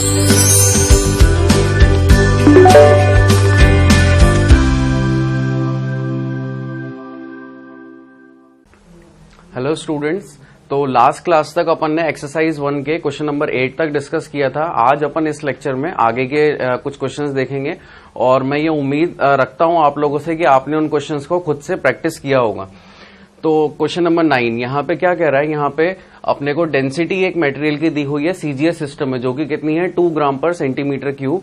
Hello students, तो last class तक अपन ने एक्सरसाइज 1 के क्वेश्चन नंबर 8 तक डिस्कस किया था। आज अपन इस लेक्चर में आगे के कुछ क्वेश्चंस देखेंगे और मैं ये उम्मीद रखता हूं आप लोगों से कि आपने उन क्वेश्चंस को खुद से प्रैक्टिस किया होगा। तो क्वेश्चन नंबर 9 यहाँ पे क्या कह रहा है, यहाँ पे अपने को डेंसिटी एक मटेरियल की दी हुई है सीजीएस सिस्टम में, जो कि कितनी है 2 ग्राम पर सेंटीमीटर क्यूब,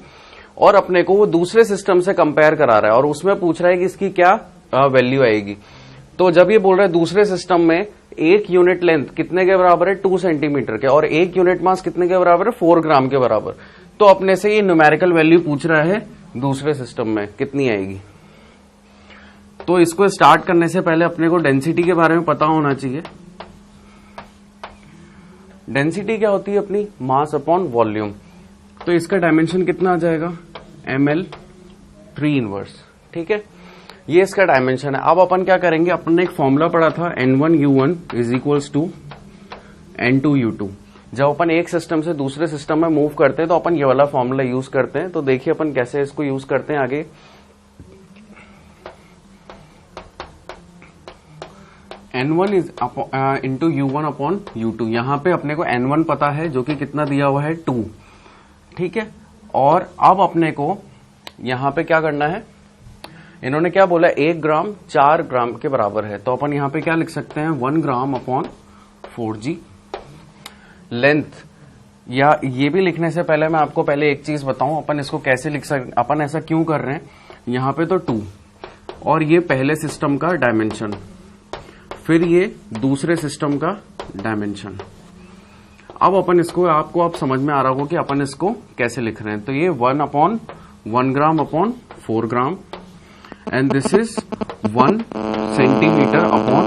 और अपने को वो दूसरे सिस्टम से कंपेयर करा रहा है और उसमें पूछ रहा है कि इसकी क्या वैल्यू आएगी। तो जब ये बोल रहा है दूसरे सिस्टम में एक यूनिट लेंथ कितने के बराबर है 2 सेंटीमीटर के और एक यूनिट मास कितने के बराबर है 4 ग्राम के बराबर, तो अपने से ये न्यूमेरिकल वैल्यू पूछ रहा है दूसरे सिस्टम में कितनी आएगी। तो इसको स्टार्ट करने से पहले अपने को डेंसिटी के बारे में पता होना चाहिए। डेंसिटी क्या होती है अपनी, मास अपॉन वॉल्यूम। तो इसका डायमेंशन कितना आ जाएगा ml 3 इनवर्स, ठीक है, ये इसका डायमेंशन है। अब अपन क्या करेंगे, अपन ने एक फॉर्मूला पढ़ा था N1U1 is equals to N2U2। जब अपन एक सिस्टम से दूसरे सिस्टम में मूव करते हैं तो अपन ये वाला फॉर्मूला यूज करते हैं। तो देखिए अपन कैसे इसको यूज करते हैं आगे। N1 is into U1 upon U2। यहां पे अपने को N1 पता है जो कि कितना दिया हुआ है 2, ठीक है। और अब अपने को यहां पे क्या करना है, इन्होंने क्या बोला 1 ग्राम 4 ग्राम के बराबर है, तो अपन यहां पे क्या लिख सकते हैं 1 ग्राम अपॉन 4g। लेंथ, या ये भी लिखने से पहले मैं आपको पहले एक चीज बताऊं, अपन इसको कैसे लिख सकते, अपन ऐसा क्यों कर रहे हैं। यहां पे तो 2 और ये पहले सिस्टम का डायमेंशन, फिर ये दूसरे सिस्टम का डायमेंशन। अब अपन इसको, आपको अब समझ में आ रहा होगा कि अपन इसको कैसे लिख रहे हैं। तो ये 1 upon 1 gram upon 4 gram and this is 1 centimetre upon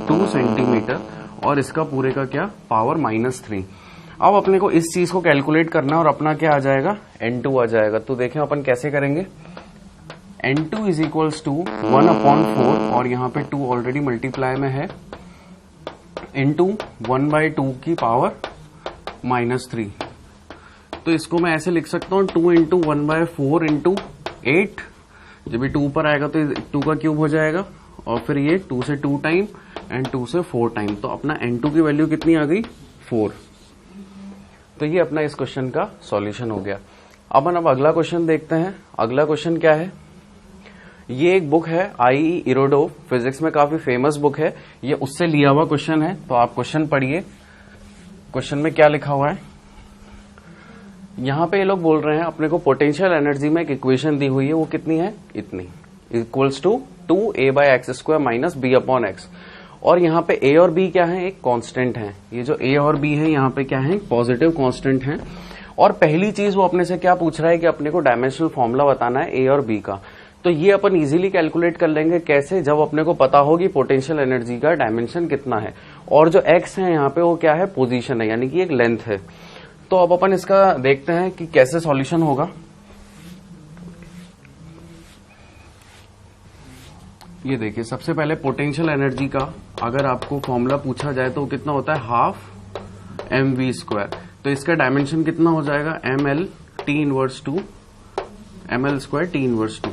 2 centimetre, और इसका पूरे का क्या पावर -3। अब अपने को इस चीज को कैलकुलेट करना है और अपना क्या आ जाएगा N2 आ जाएगा। तो देखें अपन कैसे करेंगे। N2 is equals to 1 upon 4 और यहाँ पे 2 ऑलरेडी मल्टीप्लाई में है, इंटू 1/2 की पावर -3। तो इसको मैं ऐसे लिख सकता हूँ 2 इंटू 1/4 इंटू 8। जब भी 2 पर आएगा तो 2 का क्यूब हो जाएगा और फिर ये 2 से 2 टाइम एंड 2 से 4 टाइम। तो अपना N2 की वैल्यू कितनी आ गई 4। तो ये अपना इस क्वेश्चन का सॉल्यूशन हो गया। अब अगला क्वेश्चन देखते हैं। अगला क्वेश्चन क्या है, ये एक बुक है IE इरोडोव, फिजिक्स में काफी फेमस बुक है, ये उससे लिया हुआ क्वेश्चन है। तो आप क्वेश्चन पढ़िए, क्वेश्चन में क्या लिखा हुआ है। यहां पे ये लोग बोल रहे हैं अपने को पोटेंशियल एनर्जी में एक इक्वेशन दी हुई है, वो कितनी है इतनी, equals to 2a/x² minus b/x। और यहाँ पे a और b क्या है, एक कांस्टेंट है। ये जो a और b है यहाँ पे क्या है, पॉजिटिव कांस्टेंट है। और पहली चीज वो अपने से क्या पूछ रहा है कि अपने को डायमेंशनल फॉर्मूला बताना है a और b का। तो ये अपन इजीली कैलकुलेट कर लेंगे, कैसे, जब अपने को पता होगी पोटेंशियल एनर्जी का डायमेंशन कितना है और जो x है यहाँ पे वो क्या है, पोजीशन है, यानी कि एक लेंथ है। तो अब अपन इसका देखते हैं कि कैसे सॉल्यूशन होगा। ये देखिए, सबसे पहले पोटेंशियल एनर्जी का अगर आपको फॉर्मूला पूछा जाए तो कितना होता है, हाफ mv²। तो इसका डायमेंशन कितना हो जाएगा ml t inverse 2 ml² t inverse 2।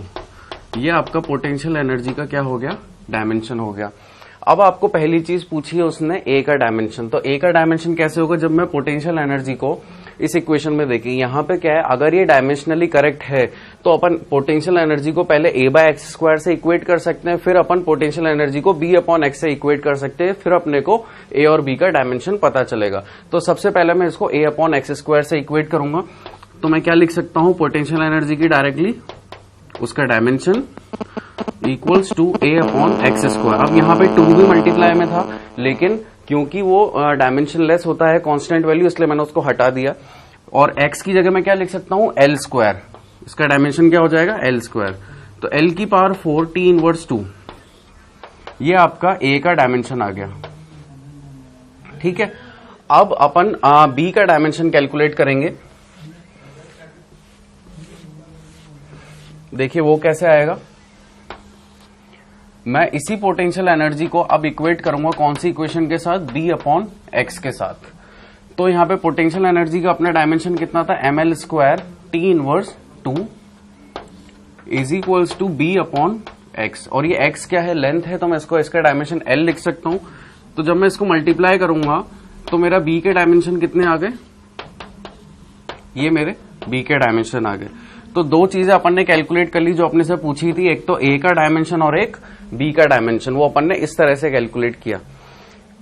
ये आपका पोटेंशियल एनर्जी का क्या हो गया, डायमेंशन हो गया। अब आपको पहली चीज पूछी है उसने ए का डायमेंशन। तो ए का डायमेंशन कैसे होगा, जब मैं पोटेंशियल एनर्जी को इस इक्वेशन में देखिए, यहाँ पे क्या है, अगर ये डायमेंशनली करेक्ट है तो अपन पोटेंशियल एनर्जी को पहले a/x² से इक्वेट कर सकते हैं, फिर अपन पोटेंशियल एनर्जी को b/x से इक्वेट कर सकते हैं, फिर अपने को a और b का डायमेंशन पता चलेगा। तो सबसे पहले मैं इसको a/x² से इक्वेट करूंगा। तो मैं क्या लिख सकता हूं, पोटेंशियल एनर्जी की डायरेक्टली उसका डायमेंशन इक्वल्स टू a/x²। अब यहाँ पे 2 भी मल्टीप्लाई में था, लेकिन क्योंकि वो डायमेंशन लेस होता है कांस्टेंट वैल्यू, इसलिए मैंने उसको हटा दिया। और x की जगह मैं क्या लिख सकता हूँ, l²। इसका डायमेंशन क्या हो जाएगा, l²। तो l की पावर 4 t इनवर्स 2, ये आपका a का डायमेंशन आ गया, ठीक है। अब अपन b का डायमेंशन कैलकुलेट करेंगे। देखिए वो कैसे आएगा, मैं इसी पोटेंशियल एनर्जी को अब इक्वेट करूंगा कौन सी इक्वेशन के साथ, b/x के साथ। तो यहाँ पे पोटेंशियल एनर्जी का अपना डायमेंशन कितना था, ml square T inverse 2 is equals to B upon x, और ये x क्या है, लेंथ है, तो मैं इसको इसका डायमेंशन l लिख सकता हूं। तो जब मैं इसको मल्टीप्लाई करूंगा तो मेरा b के डायमेंशन कितने आ गए, ये मेरे b के डायमेंशन आ गए। तो दो चीजें अपन ने कैलकुलेट कर ली जो अपने से पूछी थी, एक तो a का डायमेंशन और एक b का डायमेंशन, वो अपन ने इस तरह से कैलकुलेट किया।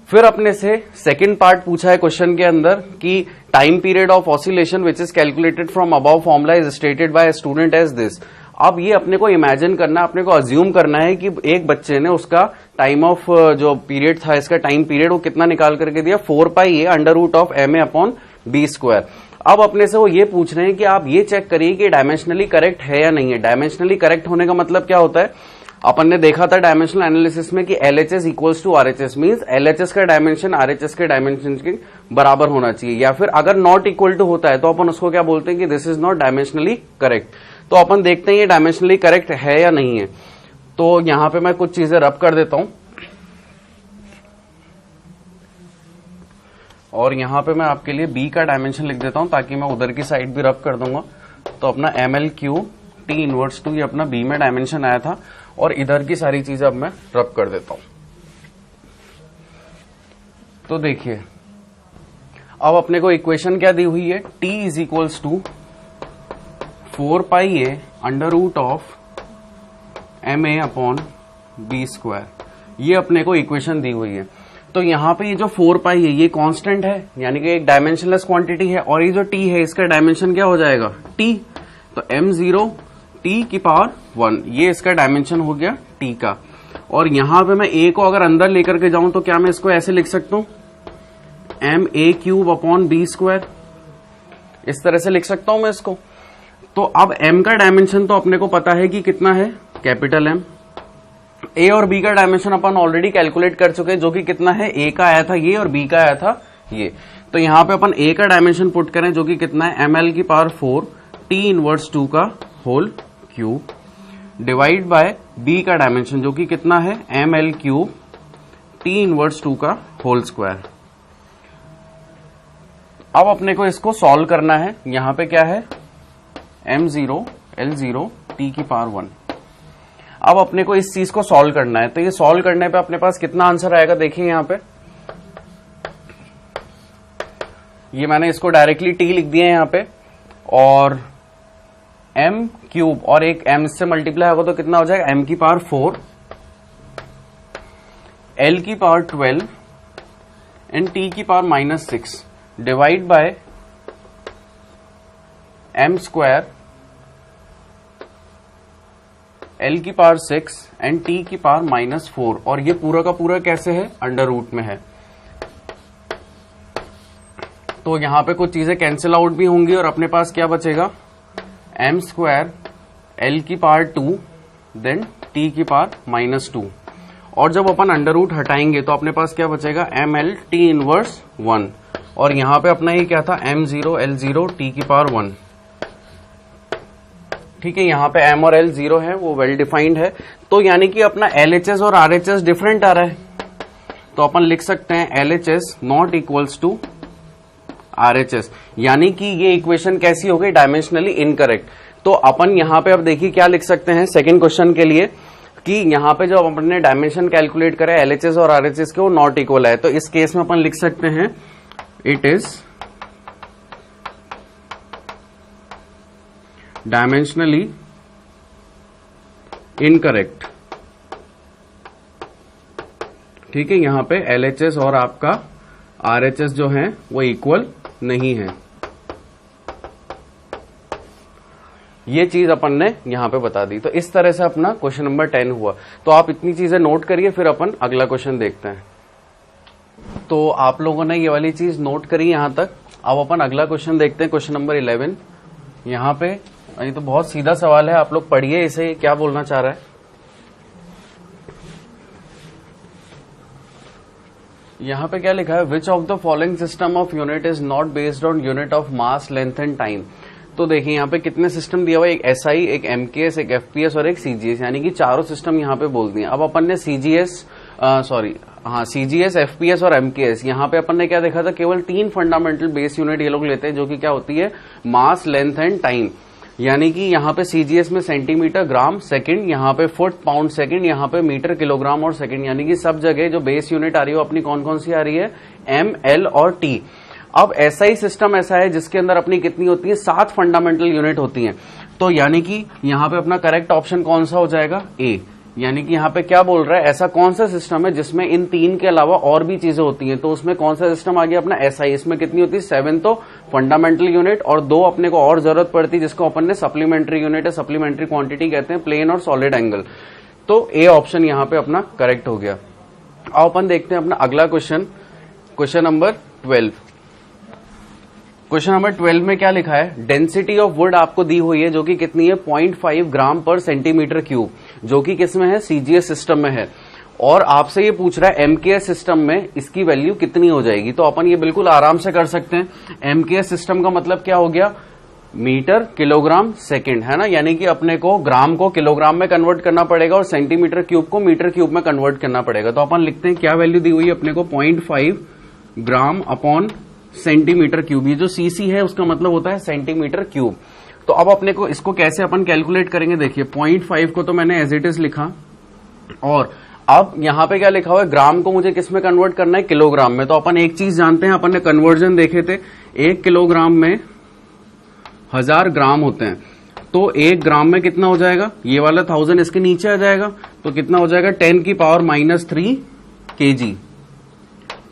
फिर अपने से सेकंड पार्ट पूछा है क्वेश्चन के अंदर कि time period of oscillation which is calculated from above formula is stated by student as this. अब ये अपने को इमेजिन करना, अपने को अज्यूम करना है कि एक बच्चे ने उसका टाइम ऑफ जो पीरियड था, इसका टाइम पीरियड वो कितना निकाल करके दिया, 4πa under root of ma upon B square. अब अपने से वो ये पूछ रहे हैं कि आप ये चेक करिए कि डायमेंशनली करेक्ट है या नहीं है। डायमेंशनली करेक्ट होने का मतलब क्या होता है, अपन ने देखा था डायमेंशनल एनालिसिस में कि LHS equals to RHS, means LHS का डायमेंशन RHS के डायमेंशन के बराबर होना चाहिए, या फिर अगर नॉट इक्वल टू होता है तो अपन उसको क्या बोलते हैं कि this is not dimensionally correct. तो अपन देखते हैं ये डायमेंशनली करेक्ट है या नहीं है। तो यहां पे मैं कुछ चीजें रब कर देता हूं, और यहां पे मैं आपके लिए b का डायमेंशन लिख देता हूं ताकि मैं उधर की साइड भी रब कर दूंगा। तो अपना ml क्यूब टी इनवर्स 2 ये अपना b में डायमेंशन आया था, और इधर की सारी चीजें अब मैं रब कर देता हूं। तो देखिए अब अपने को इक्वेशन क्या दी हुई है, t is equals to 4πa under root of ma upon B square, ये अपने को इक्वेशन दी हुई है। तो यहां पे ये जो 4π है ये कांस्टेंट है, यानी कि एक डायमेंशनलेस क्वांटिटी है, और ये जो t है इसका डायमेंशन क्या हो जाएगा, t। तो m0 t की पावर 1, ये इसका डायमेंशन हो गया t का। और यहां पे मैं a को अगर अंदर लेकर के जाऊं तो क्या मैं इसको ऐसे लिख सकता हूं, ma cube upon B square, इस तरह से लिख सकता हूं मैं इसको। तो अब m का डायमेंशन तो अपने को पता है कि कितना है, कैपिटल M। a और b का डायमेंशन अपन ऑलरेडी कैलकुलेट कर चुके हैं, जो कि कितना है, a का आया था ये और b का आया था ये। तो यहां पे अपन a का डायमेंशन पुट करें जो कि कितना है, ml की पावर 4 t इनवर्स 2 का whole cube divide by b का डायमेंशन जो कि कितना है, ml क्यूब t इनवर्स 2 का होल स्क्वायर। अब अपने को इसको सॉल्व करना है। यहां पे क्या है, m0 l0 t की पावर 1। अब अपने को इस चीज को सॉल्व करना है, तो ये सॉल्व करने पे अपने पास कितना आंसर आएगा, देखिए यहां पे ये मैंने इसको डायरेक्टली t लिख दिया है यहां पे, और m क्यूब और एक m से मल्टीप्लाई होगा तो कितना हो जाएगा, m की पावर 4 l की पावर 12 एंड t की power -6 divide by m square l की पावर 6 एंड t की पावर -4, और ये पूरा का पूरा कैसे है, अंडर रूट में है। तो यहां पे कुछ चीजें कैंसिल आउट भी होंगी और अपने पास क्या बचेगा, m स्क्वायर l की पावर 2 देन t की पावर -2, और जब अपन अंडर रूट हटाएंगे तो अपने पास क्या बचेगा, ml t इनवर्स 1, और यहां पे अपना ये क्या था, m0 l0 t की पावर 1। ठीक है, यहां पे m और l 0 है, वो वेल डिफाइंड है। तो यानी कि अपना LHS और RHS डिफरेंट आ रहा है, तो अपन लिख सकते हैं LHS not equals to RHS, यानी कि ये इक्वेशन कैसी हो गई, डायमेंशनली इनकरेक्ट। तो अपन यहां पे अब देखिए क्या लिख सकते हैं सेकंड क्वेश्चन के लिए, कि यहां पे जब अपन ने डायमेंशन कैलकुलेट करे LHS और RHS के, वो नॉट इक्वल है। तो इस केस में अपन लिख सकते हैं इट इज डायमेंशनली इनकरेक्ट। ठीक है, यहां पे LHS और आपका RHS जो है वो इक्वल नहीं है। ये चीज अपन ने यहां पे बता दी। तो इस तरह से अपना क्वेश्चन नंबर 10 हुआ। तो आप इतनी चीजें नोट करिए, फिर अपन अगला क्वेश्चन देखते हैं। तो आप लोगों ने ये वाली चीज नोट करी यहां तक। अब अपन अगला क्वेश्चन देखते हैं, क्वेश्चन नंबर 11। यहां पे ये तो बहुत सीधा सवाल है, आप लोग पढ़िए इसे, क्या बोलना चाह रहा है। यहां पे क्या लिखा है, which of the following system of unit is not based on unit of mass, length and time. तो देखिए यहाँ पे कितने सिस्टम दिया हुआ है, एक SI, एक MKS, एक FPS और एक CGS, यानी कि चारों सिस्टम यहाँ पे बोल दिए। अब अपन ने CGS हाँ, सीजीएस, एफपीएस और एमकेएस। यहाँ पे अपन ने क्या देखा था, केवल 3 फंडामेंटल बेस यूनिट ये लोग लेते हैं, जो कि क्या होती है, मास, लेंथ एंड टाइम। यानी कि यहाँ पे सीजीएस में सेंटीमीटर, ग्राम, सेकंड, यहाँ पे फुट, पाउंड, सेकंड, यहाँ पे मीटर, किलोग्राम और सेकंड। यानी कि सब जगह जो बेस यूनिट आ रही है अपनी कौन कौन सी आ रही है, एम, एल और टी। अब एसआई सिस्टम ऐसा है जिसके अंदर अपनी कितनी होती है, 7 फंडामेंटल यूनिट होती हैं। तो यानी कि यहाँ पे अपना करेक्ट ऑप्शन कौन सा हो जाएगा, ए। यानी कि यहाँ पे क्या बोल रहा है, ऐसा कौन सा सिस्टम है जिसमें इन 3 के अलावा और भी चीजें होती हैं, तो उसमें कौन सा सिस्टम आ गया अपना, एसआई। इसमें कितनी होती है, 7 तो फंडामेंटल यूनिट और 2 अपने को और जरूरत पड़ती है, जिसको अपन ने सप्लीमेंट्री यूनिट है, सप्लीमेंट्री क्वांटिटी कहते हैं, प्लेन और सॉलिड एंगल। तो ए ऑप्शन यहाँ पे अपना करेक्ट हो गया। अब अपन देखते हैं अपना अगला question, question number 12। Question number 12 में क्या लिखा है, डेंसिटी ऑफ वुड आपको दी हुई है, जो कि कितनी है, 0.5 ग्राम पर सेंटीमीटर क्यूब, जो कि किसमें है, सीजीएस सिस्टम में है। और आपसे ये पूछ रहा है एमकेएस सिस्टम में इसकी वैल्यू कितनी हो जाएगी। तो अपन ये बिल्कुल आराम से कर सकते हैं। एमकेएस सिस्टम का मतलब क्या हो गया, मीटर, किलोग्राम, सेकंड, है ना। यानी कि अपने को ग्राम को किलोग्राम में कन्वर्ट करना पड़ेगा और सेंटीमीटर क्यूब को मीटर क्यूब में कन्वर्ट करना पड़ेगा। तो अपन लिखते हैं क्या वैल्यू दी हुई है अपने को, 0.5 ग्राम अपॉन सेंटीमीटर क्यूब। ये जो सीसी है उसका मतलब होता है सेंटीमीटर क्यूब। तो अब अपने को इसको कैसे अपन कैलकुलेट करेंगे, देखिए 0.5 को तो मैंने एज इट इज लिखा, और अब यहां पे क्या लिखा हुआ है, ग्राम को मुझे किस में कन्वर्ट करना है, किलोग्राम में। तो अपन एक चीज जानते हैं, अपन ने कन्वर्जन देखे थे, 1 किलोग्राम में 1000 ग्राम होते हैं। तो 1 ग्राम में कितना हो जाएगा, ये वाला 1000 इसके नीचे आ जाएगा, तो कितना हो जाएगा, 10 की पावर -3 kg।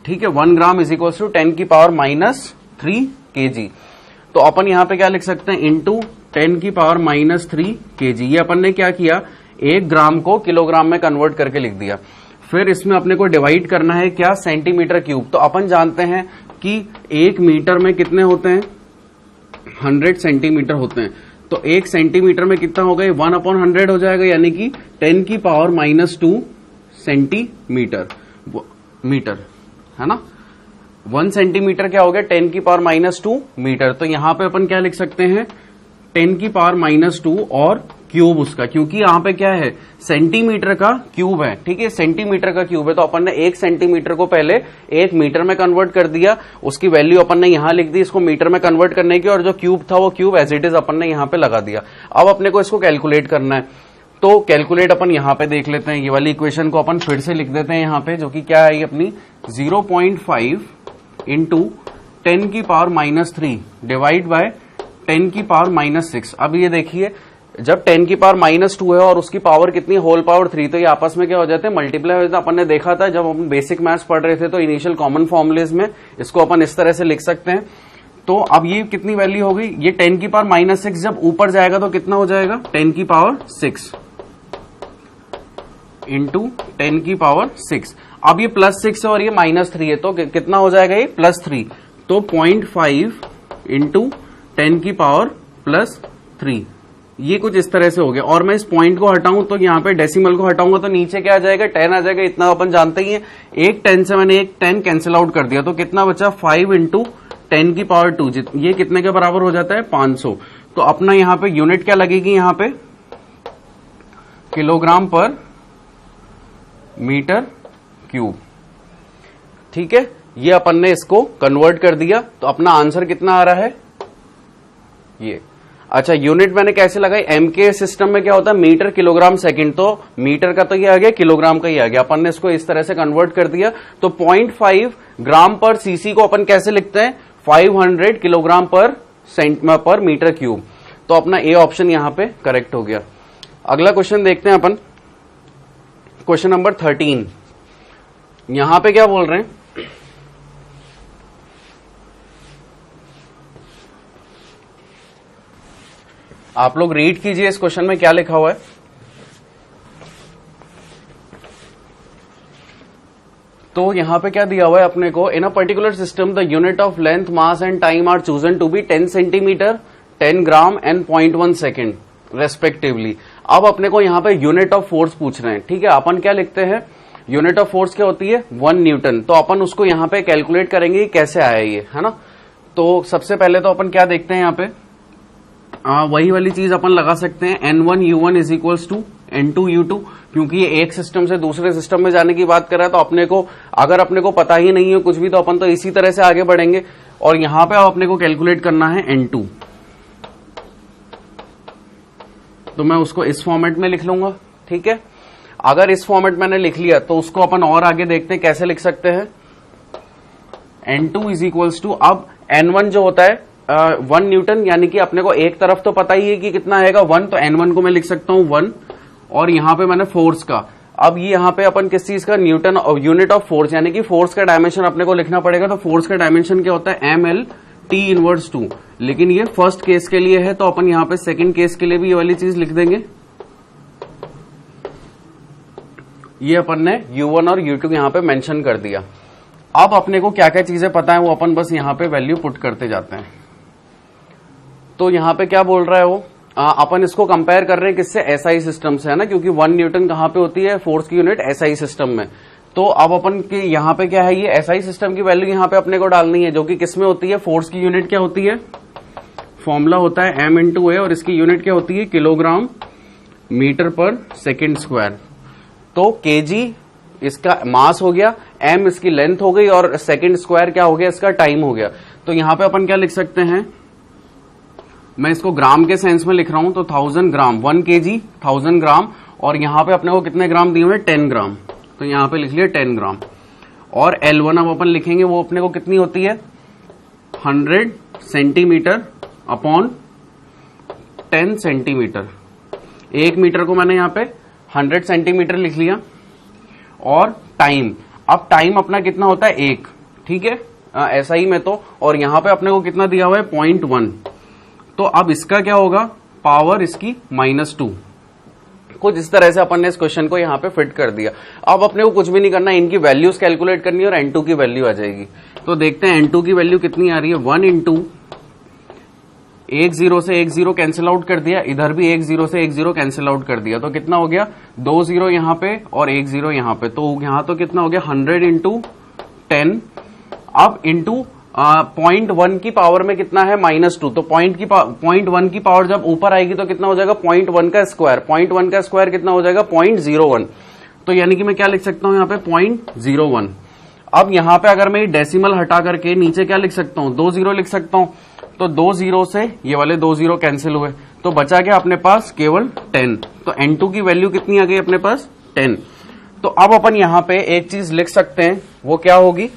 ठीक है, 1 ग्राम इज इक्वल टू 10 की पावर -3 kg। तो अपन यहां पे क्या लिख सकते हैं, इंटू 10 की पावर -3 kg। ये अपन ने क्या किया, 1 ग्राम को किलोग्राम में कन्वर्ट करके लिख दिया। फिर इसमें अपने को डिवाइड करना है क्या, सेंटीमीटर क्यूब। तो अपन जानते हैं कि 1 मीटर में कितने होते हैं, 100 सेंटीमीटर होते हैं। तो 1 सेंटीमीटर में कितना हो गया, 1/100 हो जाएगा, यानी कि 10 की पावर -2 सेंटीमीटर मीटर, है ना। 1 सेंटीमीटर क्या हो गया, 10 की पावर -2 मीटर। तो यहां पे अपन क्या लिख सकते हैं, 10 की पावर -2 और क्यूब उसका, क्योंकि यहां पे क्या है, सेंटीमीटर का क्यूब है। ठीक है, सेंटीमीटर का क्यूब है, तो अपन ने 1 सेंटीमीटर को पहले 1 मीटर में कन्वर्ट कर दिया, उसकी वैल्यू अपन ने यहां लिख दी इसको मीटर में कन्वर्ट करने की, और जो क्यूब था वो क्यूब एज इट इज अपन ने यहां पे लगा दिया। अब अपने को इसको कैलकुलेट करना है, तो कैलकुलेट अपन यहां पे देख लेते हैं। ये वाली इक्वेशन को अपन फिर से लिख देते हैं यहां पे, जो कि क्या है ये अपनी 0.5 इंटू 10 की पावर -3 डिवाइड बाय 10 की पावर -6। अब ये देखिए, जब 10 की पावर -2 है और उसकी पावर कितनी, होल पावर 3, तो ये आपस में क्या हो जाते हैं, मल्टीप्लाई हो जाते हैं। अपन ने देखा था जब हम बेसिक मैथ्स पढ़ रहे थे, तो इनिशियल कॉमन फॉर्मुलेज में इसको अपन इस तरह से लिख सकते हैं। तो अब ये कितनी वैल्यू हो गई, ये 10 की पावर -6 जब ऊपर जाएगा तो कितना हो जाएगा, 10 की पावर 6 इंटू 10 की पावर 6। अब ये +6 है और ये -3 है, तो कितना हो जाएगा, ये +3। तो 0.5 इंटू 10 की पावर +3, ये कुछ इस तरह से हो गया। और मैं इस पॉइंट को हटाऊं तो यहाँ पे डेसिमल को हटाऊंगा तो नीचे क्या आ जाएगा, 10 आ जाएगा। इतना अपन जानते ही है। एक 10 से मैंने एक 10 कैंसिल आउट कर दिया, तो कितना बचा, 5 इंटू 10 की पावर 2। ये कितने के बराबर हो जाता है, 500। तो अपना यहाँ पे यूनिट क्या लगेगी, यहाँ पे किलोग्राम पर मीटर क्यूब। ठीक है, ये अपन ने इसको कन्वर्ट कर दिया, तो अपना आंसर कितना आ रहा है, ये। अच्छा, यूनिट मैंने कैसे लगाई, एमके सिस्टम में क्या होता है, मीटर, किलोग्राम, सेकंड। तो मीटर का तो ये आ गया, किलोग्राम का ये आ गया। अपन ने इसको इस तरह से कन्वर्ट कर दिया। तो 0.5 ग्राम पर सीसी को अपन कैसे लिखते हैं, 500 किलोग्राम पर मीटर क्यूब। तो अपना ए ऑप्शन यहां पे करेक्ट हो गया। अगला क्वेश्चन देखते हैं अपन, क्वेश्चन नंबर 13। यहां पे क्या बोल रहे हैं, आप लोग रीड कीजिए इस क्वेश्चन में क्या लिखा हुआ है। तो यहां पे क्या दिया हुआ है अपने को, in a particular system the unit of length, mass and time are chosen to be 10 centimetre, 10 gram and 0.1 second respectively. अब अपने को यहां पे यूनिट ऑफ फोर्स पूछ रहे हैं। ठीक है, अपन क्या लिखते हैं, यूनिट ऑफ फोर्स क्या होती है, 1 न्यूटन। तो अपन उसको यहां पे कैलकुलेट करेंगे कैसे आया ये, है ना। तो सबसे पहले तो अपन क्या देखते हैं, यहां पे वही वाली चीज अपन लगा सकते हैं, N1 U1 is equals to N2U2, क्योंकि ये एक सिस्टम से दूसरे सिस्टम में जाने की बात कर रहा है। तो अपने को अगर अपने को पता ही नहीं है कुछ भी, तो अपन तो इसी तरह से आगे बढ़ेंगे। और यहां पे अब अपने को कैलकुलेट करना है N2, तो मैं उसको इस फॉर्मेट में लिख लूंगा। ठीक है, अगर इस फॉर्मेट मैंने लिख लिया तो उसको अपन और आगे देखते हैं कैसे लिख सकते हैं। N2 इज इक्वल्स टू, अब N1 जो होता है 1 न्यूटन, यानी कि अपने को एक तरफ तो पता ही है कि कितना आएगा 1, तो N1 को मैं लिख सकता हूं 1, और यहां पे मैंने फोर्स का, अब ये यहां पे अपन किस चीज का, न्यूटन यूनिट ऑफ फोर्स, यानी कि फोर्स का डायमेंशन अपने को लिखना पड़ेगा। तो फोर्स का डायमेंशन क्या होता है, ML/T−2, लेकिन ये फर्स्ट केस के लिए है, तो अपन यहां पे सेकंड केस के लिए भी ये वाली चीज लिख देंगे। ये अपन ने U1 और U2 यहां पे मेंशन कर दिया। अब अपने को क्या क्या चीजें पता है वो अपन बस यहां पे वैल्यू पुट करते जाते हैं। तो यहां पे क्या बोल रहा है वो, अपन इसको कंपेयर कर रहे हैं किससे, एसआई सिस्टम से, है ना, क्योंकि 1 न्यूटन कहां पे होती है, फोर्स की यूनिट एसआई सिस्टम में। तो अब अपन के यहां पे क्या है, ये एसआई सिस्टम की वैल्यू यहां पे अपने को डालनी है, जो कि किसमें होती है, फोर्स की यूनिट क्या होती है, फॉर्मूला होता है M/A, और इसकी यूनिट क्या होती है, किलोग्राम मीटर पर सेकेंड स्क्वायर। तो केजी इसका मास हो गया, M इसकी लेंथ हो गई, और सेकेंड स्क्वायर क्या हो गया, इसका टाइम हो गया। तो यहां पे अपन क्या लिख सकते हैं, मैं इसको ग्राम के सेंस में लिख रहा हूं, तो 1000 ग्राम, 1 kg 1000 ग्राम, और यहां पे अपने को कितने ग्राम दिए हुए, 10 ग्राम, तो यहां पे लिख लिया 10 ग्राम। और L1 अब अपन लिखेंगे, वो अपने को कितनी होती है, 100 सेंटीमीटर अपॉन 10 सेंटीमीटर। 1 मीटर को मैंने यहां पे 100 सेंटीमीटर लिख लिया। और टाइम, अब टाइम अपना कितना होता है, 1, ठीक है, ऐसा ही में तो, और यहां पे अपने को कितना दिया हुआ है, 0.1, तो अब इसका क्या होगा, पावर इसकी -2। कुछ इस तरह से अपन ने इस क्वेश्चन को यहां पे फिट कर दिया। अब अपने को कुछ भी नहीं करना, इनकी वैल्यूज कैलकुलेट करनी है और N2 की वैल्यू आ जाएगी। तो देखते हैं N2 की वैल्यू कितनी आ रही है, 1 इंटू 1 0 से 1 0 कैंसिल आउट कर दिया, इधर भी 1 0 से 1 0 कैंसिल आउट कर दिया, तो कितना हो गया, 2 0 यहां पे और 1 0 यहां पे, तो यहां तो कितना हो गया, 100 इंटू 10, अब इंटू 0.1 की पावर में कितना है, -2, तो 0.1 की पावर जब ऊपर आएगी तो कितना हो जाएगा, 0.1 का स्क्वायर, 0.1 का स्क्वायर कितना हो जाएगा, 0.01, तो यानी कि मैं क्या लिख सकता हूं यहाँ पे, 0.01। अब यहां पे अगर मैं डेसिमल हटा करके नीचे क्या लिख सकता हूं, 2 0 लिख सकता हूं, तो 2 0 से ये वाले 2 0 कैंसिल हुए, तो बचा क्या अपने पास, केवल 10। तो N2 की वैल्यू कितनी आ गई अपने पास, 10। तो अब अपन यहां पे एक चीज लिख सकते हैं, वो क्या होगी,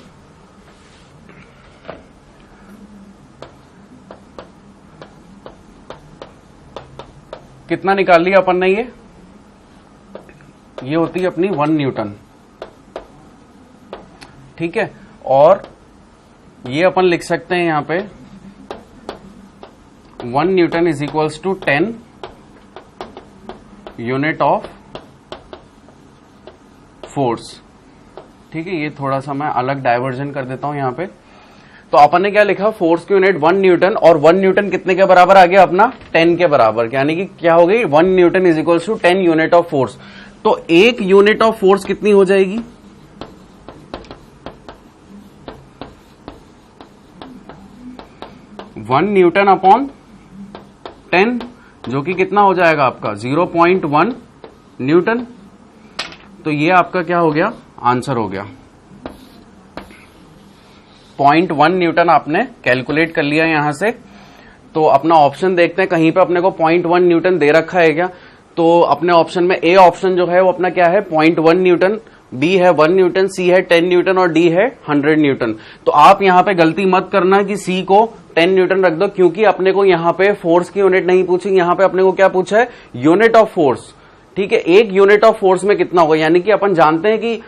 कितना निकाल लिया अपन ने, ये होती है अपनी 1 न्यूटन, ठीक है। और ये अपन लिख सकते हैं यहां पे 1 newton is equals to 10 unit of force, ठीक है। ये थोड़ा सा मैं अलग डायवर्जन कर देता हूं यहां पे। तो अपन ने क्या लिखा, फोर्स की यूनिट 1 न्यूटन, और 1 न्यूटन कितने के बराबर आ गया अपना, 10 के बराबर, यानी कि क्या हो गई, 1 newton is equals to 10 unit of force. तो 1 यूनिट ऑफ फोर्स कितनी हो जाएगी, 1 न्यूटन अपॉन 10, जो कि कितना हो जाएगा आपका, 0.1 न्यूटन। तो ये आपका क्या हो गया, आंसर हो गया। 0.1 न्यूटन आपने कैलकुलेट कर लिया यहां से। तो अपना ऑप्शन देखते हैं, कहीं पे अपने को 0.1 न्यूटन दे रखा है क्या, तो अपने ऑप्शन में ए ऑप्शन जो है वो अपना क्या है, 0.1 न्यूटन, बी है 1 न्यूटन, सी है 10 न्यूटन और डी है 100 न्यूटन। तो आप यहां पे गलती मत करना कि सी को 10 न्यूटन रख दो, क्योंकि अपने को यहां पे फोर्स की यूनिट नहीं पूछी, यहां पे अपने को क्या पूछा है, यूनिट ऑफ फोर्स, ठीक है। 1 यूनिट ऑफ फोर्स में कितना होगा, यानी कि अपन जानते हैं कि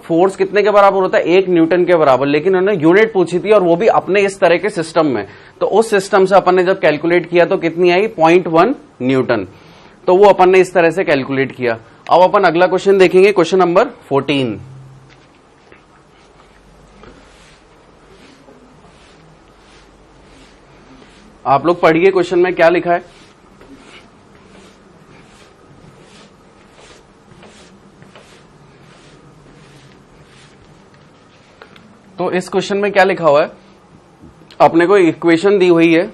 फोर्स कितने के बराबर होता है, 1 न्यूटन के बराबर, लेकिन उन्होंने यूनिट पूछी थी और वो भी अपने इस तरह के सिस्टम में। तो उस सिस्टम से अपन ने जब कैलकुलेट किया तो कितनी आई, 0.1 न्यूटन। तो वो अपन ने इस तरह से कैलकुलेट किया। अब अपन अगला क्वेश्चन देखेंगे, क्वेश्चन नंबर 14। आप लोग पढ़िए क्वेश्चन में क्या लिखा है। तो इस क्वेश्चन में क्या लिखा हुआ है, अपने को इक्वेशन दी हुई है,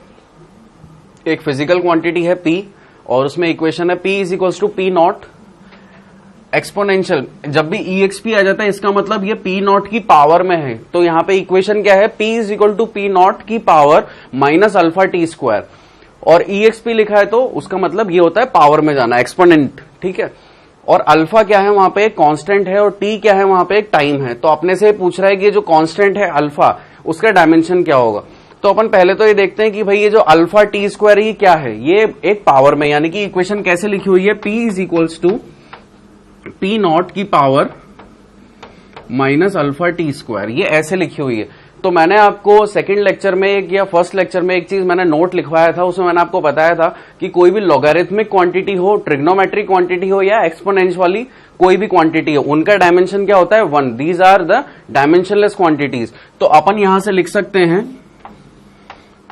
एक फिजिकल क्वांटिटी है P, और उसमें इक्वेशन है P is equals to P naught exponential, जब भी EXP आ जाता है इसका मतलब ये P नॉट की पावर में है। तो यहां पे इक्वेशन क्या है, P is equal to P naught की power minus alpha T square, और EXP लिखा है तो उसका मतलब ये होता है पावर में जाना, एक्सपोनेंट, ठीक है। और अल्फा क्या है, वहां पे एक कांस्टेंट है, और टी क्या है, वहां पे एक टाइम है। तो अपने से पूछ रहा है कि ये जो कांस्टेंट है अल्फा, उसका डायमेंशन क्या होगा। तो अपन पहले तो ये देखते हैं कि भाई ये जो अल्फा टी स्क्वायर ये क्या है, ये एक पावर में, यानी कि इक्वेशन कैसे लिखी हुई है, P is equals to P naught की power minus alpha T square, ये ऐसे लिखी हुई है। तो मैंने आपको सेकंड लेक्चर में एक या फर्स्ट लेक्चर में एक चीज मैंने नोट लिखवाया था, उसमें मैंने आपको बताया था कि कोई भी लॉगरिथमिक क्वांटिटी हो, ट्रिग्नोमेट्रिक क्वांटिटी हो या एक्सपोनेंशियल वाली कोई भी क्वांटिटी हो, उनका डायमेंशन क्या होता है, 1। These are the dimensionless quantities. तो अपन यहां से लिख सकते हैं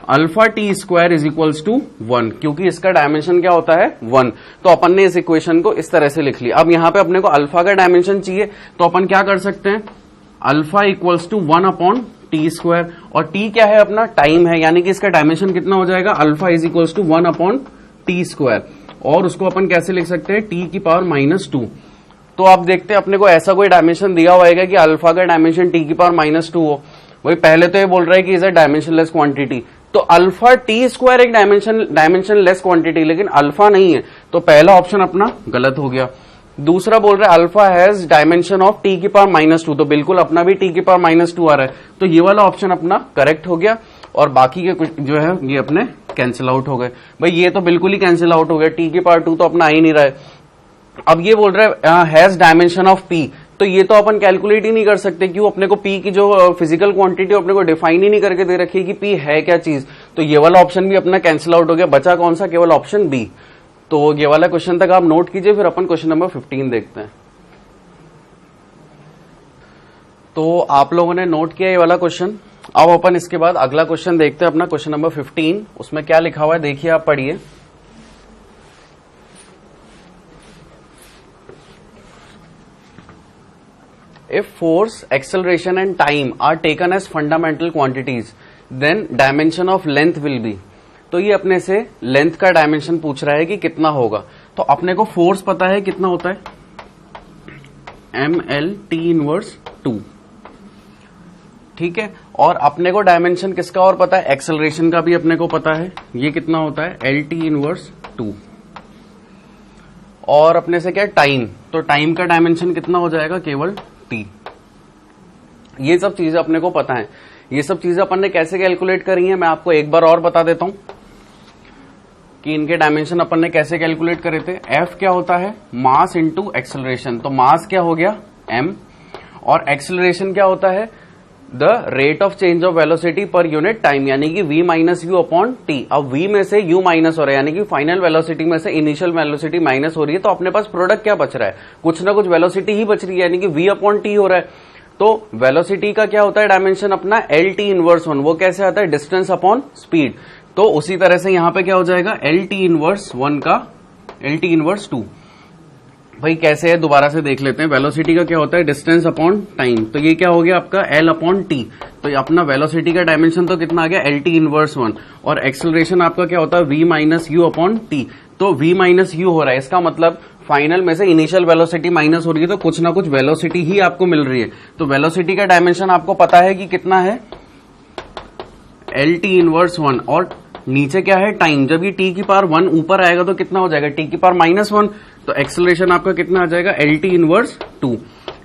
alpha T square is equals to 1, क्योंकि इसका डायमेंशन क्या होता है, 1। तो अपन ने इस इक्वेशन को इस तरह से लिख लिया। अब यहां पे अपने को अल्फा का डायमेंशन चाहिए, तो अपन क्या कर सकते हैं, alpha equals to 1 upon T square, और टी क्या है, अपना टाइम है, यानी कि इसका डायमेंशन कितना हो जाएगा, alpha is equals to 1 upon T square, और उसको अपन कैसे लिख सकते हैं, टी की पावर -2। तो आप देखते हैं अपने को ऐसा कोई डायमेंशन दिया हुआ है कि अल्फा का डायमेंशन टी की पावर -2 हो। वही पहले तो ये बोल रहा है कि इज अ डायमेंशनलेस क्वांटिटी, तो अल्फा टी स्क्वायर एक डायमेंशनलेस क्वांटिटी, लेकिन अल्फा नहीं है, तो पहला ऑप्शन अपना गलत हो गया। दूसरा बोल रहा है alpha has dimension of T की पावर -2, तो बिल्कुल अपना भी टी की पावर -2 आ रहा है, तो ये वाला ऑप्शन अपना करेक्ट हो गया, और बाकी के कुछ जो है ये अपने कैंसिल आउट हो गए। भाई ये तो बिल्कुल ही कैंसिल आउट हो गया, टी की पावर 2 तो अपना आ ही नहीं रहा है। अब ये बोल रहा है हैज डायमेंशन ऑफ पी, तो ये तो अपन कैलकुलेट ही नहीं कर सकते, क्यों, अपने को पी की जो फिजिकल क्वांटिटी अपने को डिफाइन ही नहीं करके दे रखी है कि पी है क्या चीज। तो ये वाला ऑप्शन भी अपना कैंसिल आउट हो गया, बचा कौन सा, केवल ऑप्शन बी। तो ये वाला क्वेश्चन तक आप नोट कीजिए, फिर अपन क्वेश्चन नंबर 15 देखते हैं। तो आप लोगों ने नोट किया ये वाला क्वेश्चन। अब अपन इसके बाद अगला क्वेश्चन देखते हैं, अपना क्वेश्चन नंबर 15। उसमें क्या लिखा हुआ है देखिए, आप पढ़िए। If force, acceleration and time are taken as fundamental quantities, then dimension of length will be। तो ये अपने से लेंथ का डायमेंशन पूछ रहा है कि कितना होगा। तो अपने को फोर्स पता है कितना होता है, mL/T−2, ठीक है। और अपने को डायमेंशन किसका और पता है, एक्सेलरेशन का भी अपने को पता है, ये कितना होता है, L/T−2। और अपने से क्या है, टाइम, तो टाइम का डायमेंशन कितना हो जाएगा, केवल t। ये सब चीजें अपने को पता है। ये सब चीजें अपन ने कैसे कैलकुलेट करी है, मैं आपको एक बार और बता देता हूं कि इनके डायमेंशन अपन ने कैसे कैलकुलेट करे थे। F क्या होता है, मास इंटू एक्सेलरेशन, तो मास क्या हो गया, m, और एक्सेलरेशन क्या होता है, the rate of change of velocity per unit time, यानी कि v minus you upon T. अब v में से u माइनस हो रहा है, यानी कि फाइनल वेलोसिटी में से इनिशियल वेलोसिटी माइनस हो रही है, तो अपने पास प्रोडक्ट क्या बच रहा है, कुछ ना कुछ वेलोसिटी ही बच रही है, यानी कि v अपॉन टी हो रहा है। तो वेलोसिटी का क्या होता है डायमेंशन अपना, L/T−1, वो कैसे आता है, डिस्टेंस अपॉन स्पीड। तो उसी तरह से यहां पे क्या हो जाएगा, L/T−1 का L/T−2। भाई कैसे है, दोबारा से देख लेते हैं। वेलोसिटी का क्या होता है, डिस्टेंस अपॉन टाइम, तो ये क्या हो गया आपका L/T। तो ये अपना वेलोसिटी का डायमेंशन तो कितना आ गया, L/T−1, और एक्सेलरेशन आपका क्या होता है, v minus you upon T. तो v माइनस यू हो रहा है, इसका मतलब फाइनल में से इनिशियल वेलोसिटी माइनस हो रही है, तो कुछ ना कुछ वेलोसिटी ही आपको मिल रही है। तो वेलोसिटी का डायमेंशन आपको पता है कि कितना है, L/T−1, और नीचे क्या है, टाइम। जब ये t की पावर 1 ऊपर आएगा तो कितना हो जाएगा, t की पावर -1, तो एक्सेलरेशन आपका कितना आ जाएगा, L/T−2।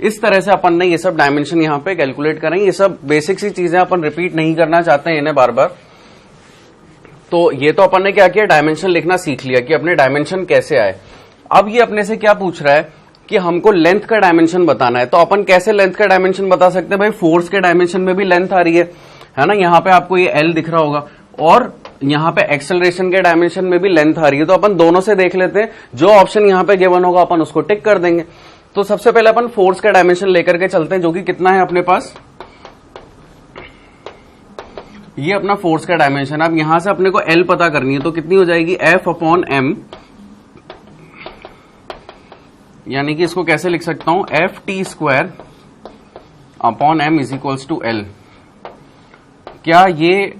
इस तरह से अपन ने ये सब डायमेंशन यहाँ पे कैलकुलेट करेंगे। ये सब बेसिक सी चीजें अपन रिपीट नहीं करना चाहते हैं इन्हें बार बार। तो ये तो अपन ने क्या किया, डायमेंशन लिखना सीख लिया कि अपने डायमेंशन कैसे आए। अब ये अपने से क्या पूछ रहा है कि हमको लेंथ का डायमेंशन बताना है। तो अपन कैसे लेंथ का डायमेंशन बता सकते हैं, भाई फोर्स के डायमेंशन में भी लेंथ आ रही है ना, यहाँ पे आपको ये L दिख रहा होगा, और यहाँ पे एक्सेलरेशन के डायमेंशन में भी लेंथ आ रही है। तो अपन दोनों से देख लेते हैं, जो ऑप्शन यहाँ पे गिवन होगा अपन उसको टिक कर देंगे। तो सबसे पहले अपन फोर्स का डायमेंशन लेकर के चलते हैं, जो कि कितना है अपने पास, ये अपना फोर्स का डायमेंशन। अब यहां से अपने को L पता करनी है, तो कितनी हो जाएगी, F/m, यानी कि इसको कैसे लिख सकता हूं, Ft² upon m is equals to L। क्या ये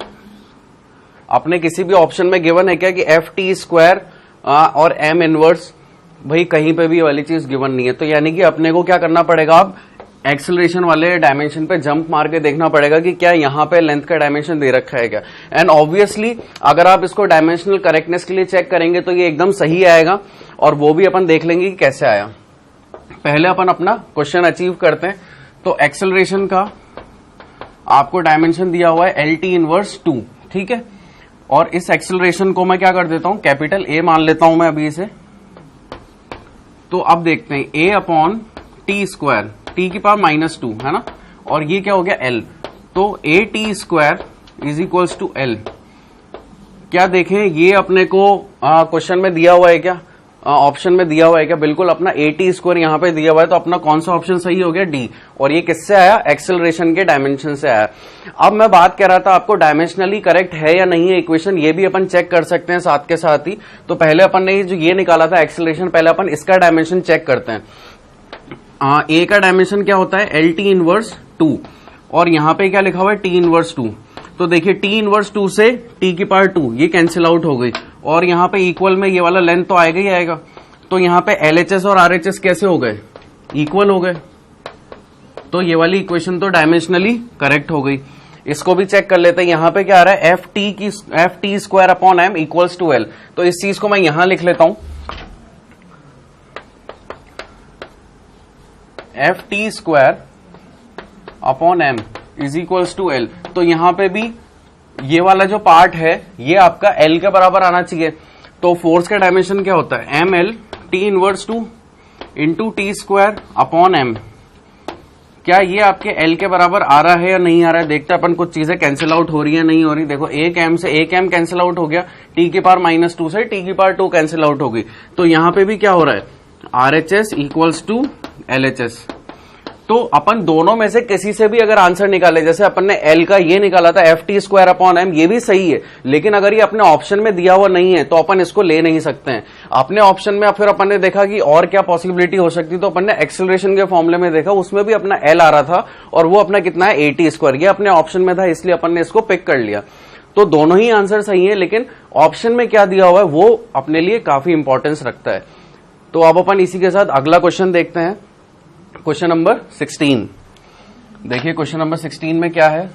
अपने किसी भी ऑप्शन में गिवन है क्या कि Ft² और m इनवर्स, भाई कहीं पे भी ये वाली चीज गिवन नहीं है, तो यानी कि अपने को क्या करना पड़ेगा, अब एक्सेलरेशन वाले डायमेंशन पे जंप मार के देखना पड़ेगा कि क्या यहाँ पे लेंथ का डायमेंशन दे रखा है क्या। एंड ऑब्वियसली अगर आप इसको डायमेंशनल करेक्टनेस के लिए चेक करेंगे तो ये एकदम सही आएगा, और वो भी अपन देख लेंगे कि कैसे आया। पहले अपन अपना क्वेश्चन अचीव करते हैं। तो एक्सेलरेशन का आपको डायमेंशन दिया हुआ है LT इनवर्स 2, ठीक है। और इस एक्सेलरेशन को मैं क्या कर देता हूं, कैपिटल A मान लेता हूं मैं अभी इसे। तो अब देखते हैं A upon T square, T की पावर -2 है ना, और ये क्या हो गया L। तो AT square is equals to L। क्या देखें, ये अपने को क्वेश्चन में दिया हुआ है क्या, ऑप्शन में दिया हुआ है क्या, बिल्कुल अपना AT स्क्वायर यहाँ पे दिया हुआ है, तो अपना कौन सा ऑप्शन सही हो गया, D। और ये किससे आया, एक्सेलरेशन के डायमेंशन से आया। अब मैं बात कर रहा था आपको डायमेंशनली करेक्ट है या नहीं है इक्वेशन, ये भी अपन चेक कर सकते हैं साथ के साथ ही। तो पहले अपन ने जो ये निकाला था एक्सेलरेशन, पहले अपन इसका डायमेंशन चेक करते हैं। A का डायमेंशन क्या होता है, LT इनवर्स 2, और यहाँ पे क्या लिखा हुआ है, T इनवर्स 2। तो देखिए T इनवर्स 2 से T की पावर 2 ये कैंसिल आउट हो गई, और यहाँ पे इक्वल में ये वाला लेंथ तो आएगा ही आएगा। तो यहाँ पे LHS और RHS कैसे हो गए, इक्वल हो गए। तो ये वाली इक्वेशन तो डायमेंशनली करेक्ट हो गई। इसको भी चेक कर लेते हैं। यहाँ पे क्या आ रहा है, FT square upon M equals to L। तो इस चीज को मैं यहां लिख लेता हूं, FT square upon M is equals to L। तो यहां पे भी ये वाला जो पार्ट है ये आपका L के बराबर आना चाहिए। तो फोर्स का डायमेंशन क्या होता है, ML T inverse 2 into T square upon M। क्या ये आपके L के बराबर आ रहा है या नहीं आ रहा है, देखते हैं अपन। कुछ चीजें कैंसिल आउट हो रही है नहीं हो रही। देखो एक M से एक M कैंसिल आउट हो गया, T की पावर -2 से T की पावर 2 कैंसिल आउट हो गई। तो यहां पे भी क्या हो रहा है, RHS इक्वल्स टू LHS। तो अपन दोनों में से किसी से भी अगर आंसर निकाले, जैसे अपन ने L का ये निकाला था FT स्क्वायर अपॉन M, ये भी सही है, लेकिन अगर ये अपने ऑप्शन में दिया हुआ नहीं है तो अपन इसको ले नहीं सकते हैं। अपने ऑप्शन में फिर अपन ने देखा कि और क्या पॉसिबिलिटी हो सकती, तो अपन ने एक्सेलरेशन के फॉर्मूले में देखा, उसमें भी अपना L आ रहा था, और वो अपना कितना है, AT स्क्वायर। ये अपने ऑप्शन में था, इसलिए अपन ने इसको पिक कर लिया। तो दोनों ही आंसर सही है, लेकिन ऑप्शन में क्या दिया हुआ है वो अपने लिए काफी इंपॉर्टेंस रखता है। तो अब अपन इसी के साथ अगला क्वेश्चन देखते हैं, क्वेश्चन नंबर 16। देखिए क्वेश्चन नंबर 16 में क्या है,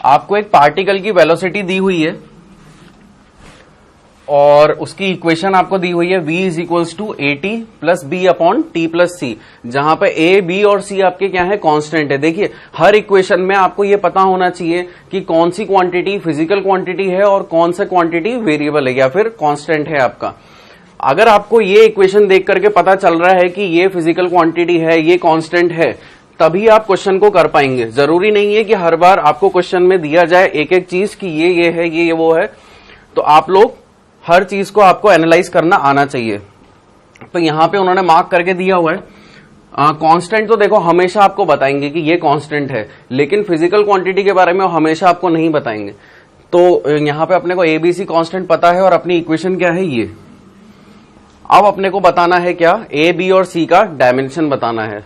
आपको एक पार्टिकल की वेलोसिटी दी हुई है और उसकी इक्वेशन आपको दी हुई है v is equals to AT plus B upon T plus C, जहां पे A, B और C आपके क्या है, कांस्टेंट है। देखिए हर इक्वेशन में आपको ये पता होना चाहिए कि कौन सी क्वांटिटी फिजिकल क्वांटिटी है और कौन सा क्वांटिटी वेरिएबल है या फिर कांस्टेंट है आपका। अगर आपको ये इक्वेशन देख करके पता चल रहा है कि ये फिजिकल क्वांटिटी है, ये कांस्टेंट है, तभी आप क्वेश्चन को कर पाएंगे। जरूरी नहीं है कि हर बार आपको क्वेश्चन में दिया जाए एक एक चीज कि ये है, ये वो है। तो आप लोग हर चीज को आपको एनालाइज करना आना चाहिए। तो यहां पे उन्होंने मार्क करके दिया हुआ है कांस्टेंट। तो देखो हमेशा आपको बताएंगे कि ये कांस्टेंट है, लेकिन फिजिकल क्वांटिटी के बारे में हमेशा आपको नहीं बताएंगे। तो यहां पे अपने को ABC कांस्टेंट पता है और अपनी इक्वेशन क्या है ये। अब अपने को बताना है क्या, A, B और C का डायमेंशन बताना है।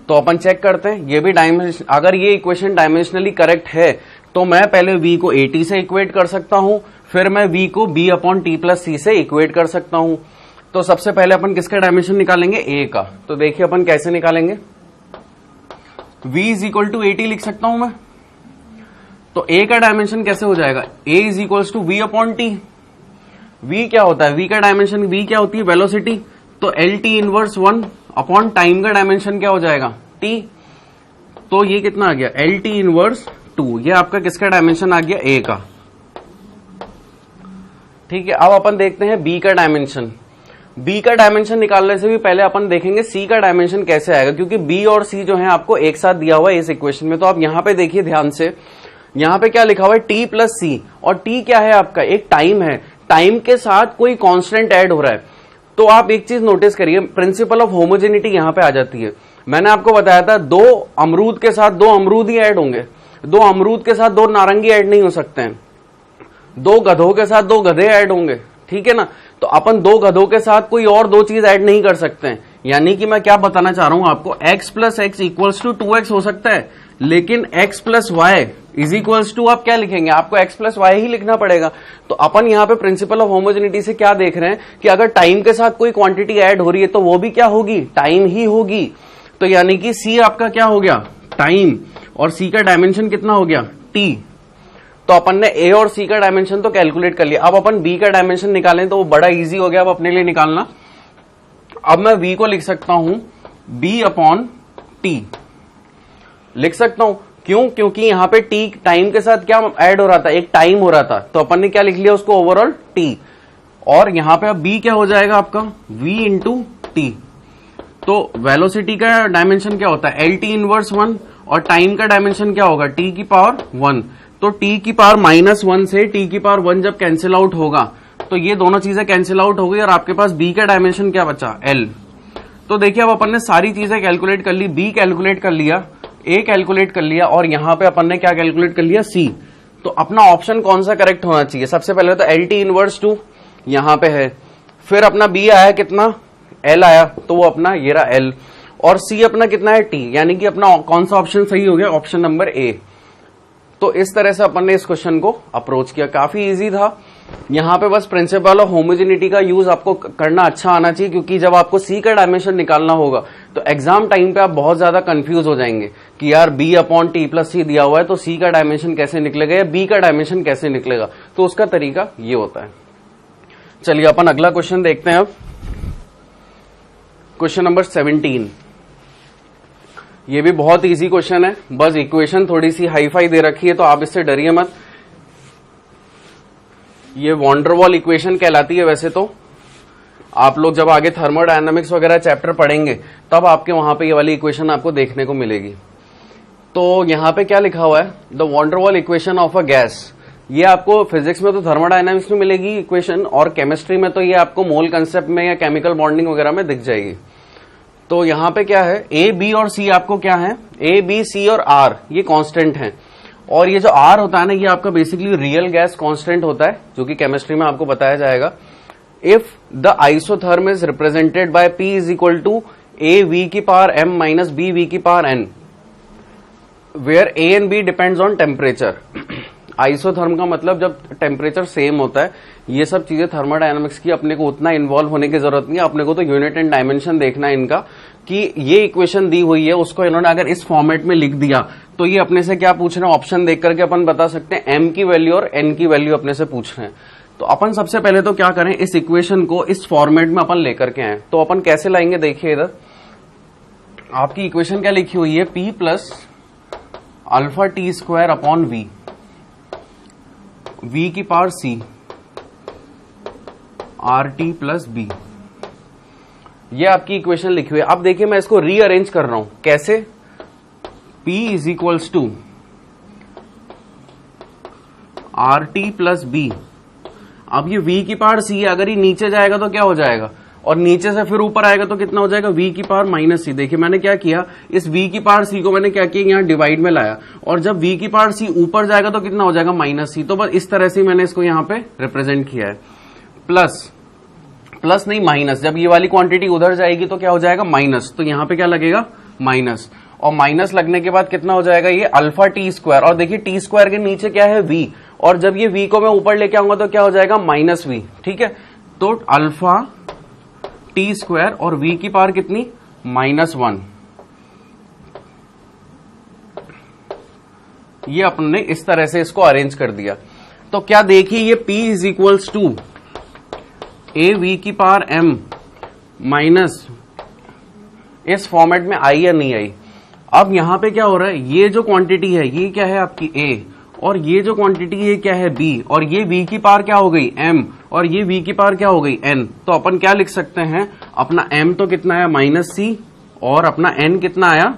तो अपन चेक करते हैं, ये भी डायमेंशन, अगर ये इक्वेशन डायमेंशनली करेक्ट है तो मैं पहले V को AT से इक्वेट कर सकता हूं, फिर मैं V को B upon T plus C से इक्वेट कर सकता हूं। तो सबसे पहले अपन किसका डायमेंशन निकालेंगे, A का। तो देखिए अपन कैसे निकालेंगे, V is equal to AT लिख सकता हूं मैं। तो A का डायमेंशन कैसे हो जाएगा, A is equal to V upon T। V क्या होता है, V का डायमेंशन, V क्या होती है, वेलोसिटी। तो LT इनवर्स 1 अपॉन टाइम का डायमेंशन क्या हो जाएगा, T। तो ये कितना आ गया, LT इनवर्स 2। ये आपका किसका डायमेंशन आ गया, A का। ठीक है, अब अपन देखते हैं B का डायमेंशन। B का डायमेंशन निकालने से भी पहले अपन देखेंगे C का डायमेंशन कैसे आएगा, क्योंकि B और C जो है आपको एक साथ दिया हुआ है इस इक्वेशन में। तो आप यहां पे देखिए ध्यान से, यहां पे क्या लिखा हुआ है, T प्लस C, और T क्या है आपका, एक टाइम है। टाइम के साथ कोई कांस्टेंट ऐड हो रहा है। तो आप एक चीज नोटिस करिए, प्रिंसिपल ऑफ होमोजेनिटी यहां पे आ जाती है। मैंने आपको बताया था 2 अमरूद के साथ 2 अमरूद ही ऐड होंगे, 2 अमरूद के साथ 2 नारंगी ऐड नहीं हो सकते हैं, 2 गधों के साथ 2 गधे ऐड होंगे, ठीक है ना। तो अपन 2 गधों के साथ कोई और 2 चीज ऐड नहीं कर सकते हैं। यानी कि मैं क्या बताना चाह रहा हूं आपको, x plus x equals to 2x हो सकता है, लेकिन x plus y is equals to आप क्या लिखेंगे, आपको x प्लस वाई ही लिखना पड़ेगा। तो अपन यहाँ पे प्रिंसिपल ऑफ होमोजेनिटी से क्या देख रहे हैं कि अगर टाइम के साथ कोई क्वांटिटी ऐड हो रही है तो वो भी क्या होगी, टाइम ही होगी। तो यानी कि c आपका क्या हो गया, टाइम, और c का डायमेंशन कितना हो गया, t। तो अपन ने a और c का डायमेंशन तो कैलकुलेट कर लिया। अब अपन b का डायमेंशन निकालें तो वो बड़ा इजी हो गया अब अपने लिए निकालना। अब मैं v को लिख सकता हूं b अपॉन t, लिख सकता हूं, क्यों, क्योंकि यहां पे t टाइम के साथ क्या ऐड हो रहा था, एक टाइम हो रहा था, तो अपन ने क्या लिख लिया उसको, ओवरऑल t। और यहां पे अब b क्या हो जाएगा आपका, v इंटू टी। तो वेलोसिटी का डायमेंशन क्या होता है, lt इनवर्स 1, और टाइम का डायमेंशन क्या होगा, t की पावर 1। तो t की पावर -1 से t की पावर 1 जब कैंसिल आउट होगा तो ये दोनों चीजें कैंसिल आउट हो गई और आपके पास b का डायमेंशन क्या बचा, l। तो देखिए अब अपन ने सारी चीजें कैलकुलेट कर ली, b कैलकुलेट कर लिया, a कैलकुलेट कर लिया, और यहां पे अपन ने क्या कैलकुलेट कर लिया, c। तो अपना ऑप्शन कौन सा करेक्ट होना चाहिए, सबसे पहले तो lt इनवर्स 2 यहां पे है, फिर अपना b आया कितना, l आया, तो वो अपना ये रहा l, और c अपना कितना है, t, यानी कि अपना कौन सा ऑप्शन सही हो गया, ऑप्शन नंबर a। तो इस तरह से अपन ने इस क्वेश्चन को अप्रोच किया, काफी इजी था। यहां पे बस प्रिंसिपल ऑफ होमोजेनिटी का यूज आपको करना अच्छा आना चाहिए, क्योंकि जब आपको c का डायमेंशन निकालना होगा तो एग्जाम टाइम पे आप बहुत ज्यादा कंफ्यूज हो जाएंगे कि यार b अपॉन टी प्लस सी दिया हुआ है तो c का डायमेंशन कैसे निकलेगा या b का डायमेंशन कैसे निकलेगा। तो उसका तरीका ये होता है। चलिए अपन अगला क्वेश्चन देखते हैं। अब क्वेश्चन नंबर 17, ये भी बहुत इजी क्वेश्चन है, बस इक्वेशन थोड़ी सी हाई फाई दे रखी है तो आप इससे डरिए मत। ये वॉन्डरवॉल इक्वेशन कहलाती है। वैसे तो आप लोग जब आगे थर्मोडायनामिक्स वगैरह चैप्टर पढ़ेंगे तब आपके वहां पे ये वाली इक्वेशन आपको देखने को मिलेगी। तो यहां पे क्या लिखा हुआ है, the van der Waals equation of a gas. ये आपको फिजिक्स में तो थर्मोडायनामिक्स में मिलेगी इक्वेशन, और केमिस्ट्री में तो ये आपको मोल कंसेप्ट में या केमिकल बॉन्डिंग वगैरह में दिख जाएगी। तो यहां पे क्या है, ए बी और सी आपको क्या है, ए बी सी और आर ये कांस्टेंट हैं, और ये जो आर होता है ना ये आपका बेसिकली रियल गैस कांस्टेंट होता है, जो कि केमिस्ट्री में आपको बताया जाएगा। If the isotherm is represented by P is equal to A V की power M minus B V की power N, where A and B depends on temperature. Isotherm का मतलब जब टेम्परेचर सेम होता है। ये सब चीजें थर्मोडायनामिक्स की अपने को उतना इन्वॉल्व होने की जरूरत नहीं है, अपने को तो यूनिट एंड डायमेंशन देखना है इनका, कि ये इक्वेशन दी हुई है उसको इन्होंने अगर इस फॉर्मेट में लिख दिया तो ये अपने से क्या पूछ रहे हैं, ऑप्शन देख करके अपन बता सकते हैं, एम की वैल्यू और एन की वैल्यू अपने से पूछ रहे हैं। तो अपन सबसे पहले तो क्या करें, इस इक्वेशन को इस फॉर्मेट में अपन लेकर के आए। तो अपन कैसे लाएंगे, देखिए इधर आपकी इक्वेशन क्या लिखी हुई है, P plus alpha T square upon V, V की power C, R T plus B, ये आपकी इक्वेशन लिखी हुई है। अब देखिए मैं इसको रीअरेंज कर रहा हूं, कैसे, P is equals to R T plus B. अब ये V की पावर C है, अगर ये नीचे जाएगा तो क्या हो जाएगा, और नीचे से फिर ऊपर आएगा तो कितना हो जाएगा, V की पावर माइनस सी। देखिए मैंने क्या किया, इस V की पावर C को मैंने क्या किया, यहाँ डिवाइड में लाया, और जब V की पावर C ऊपर जाएगा तो कितना हो जाएगा, माइनस सी। तो बस इस तरह से मैंने इसको यहाँ पे रिप्रेजेंट किया है। प्लस, प्लस नहीं माइनस, जब ये वाली क्वांटिटी उधर जाएगी तो क्या हो जाएगा, माइनस, तो यहाँ पे क्या लगेगा, माइनस, और माइनस लगने के बाद कितना हो जाएगा, ये अल्फा टी स्क्वायर, और देखिए टी स्क्वायर के नीचे क्या है, V, और जब ये V को मैं ऊपर लेके आऊंगा तो क्या हो जाएगा, माइनस V। ठीक है, तो अल्फा टी स्क्वायर और V की पावर कितनी, -1। ये अपने इस तरह से इसको अरेंज कर दिया। तो क्या देखिए, ये P is equals to A V की पावर m माइनस, इस फॉर्मेट में आई या नहीं आई। अब यहां पे क्या हो रहा है, ये जो क्वांटिटी है ये क्या है आपकी a, और ये जो क्वांटिटी है क्या है b, और ये v की पावर क्या हो गई m, और ये v की पावर क्या हो गई n। तो अपन क्या लिख सकते हैं, अपना m तो कितना आया, -c, और अपना n कितना आया,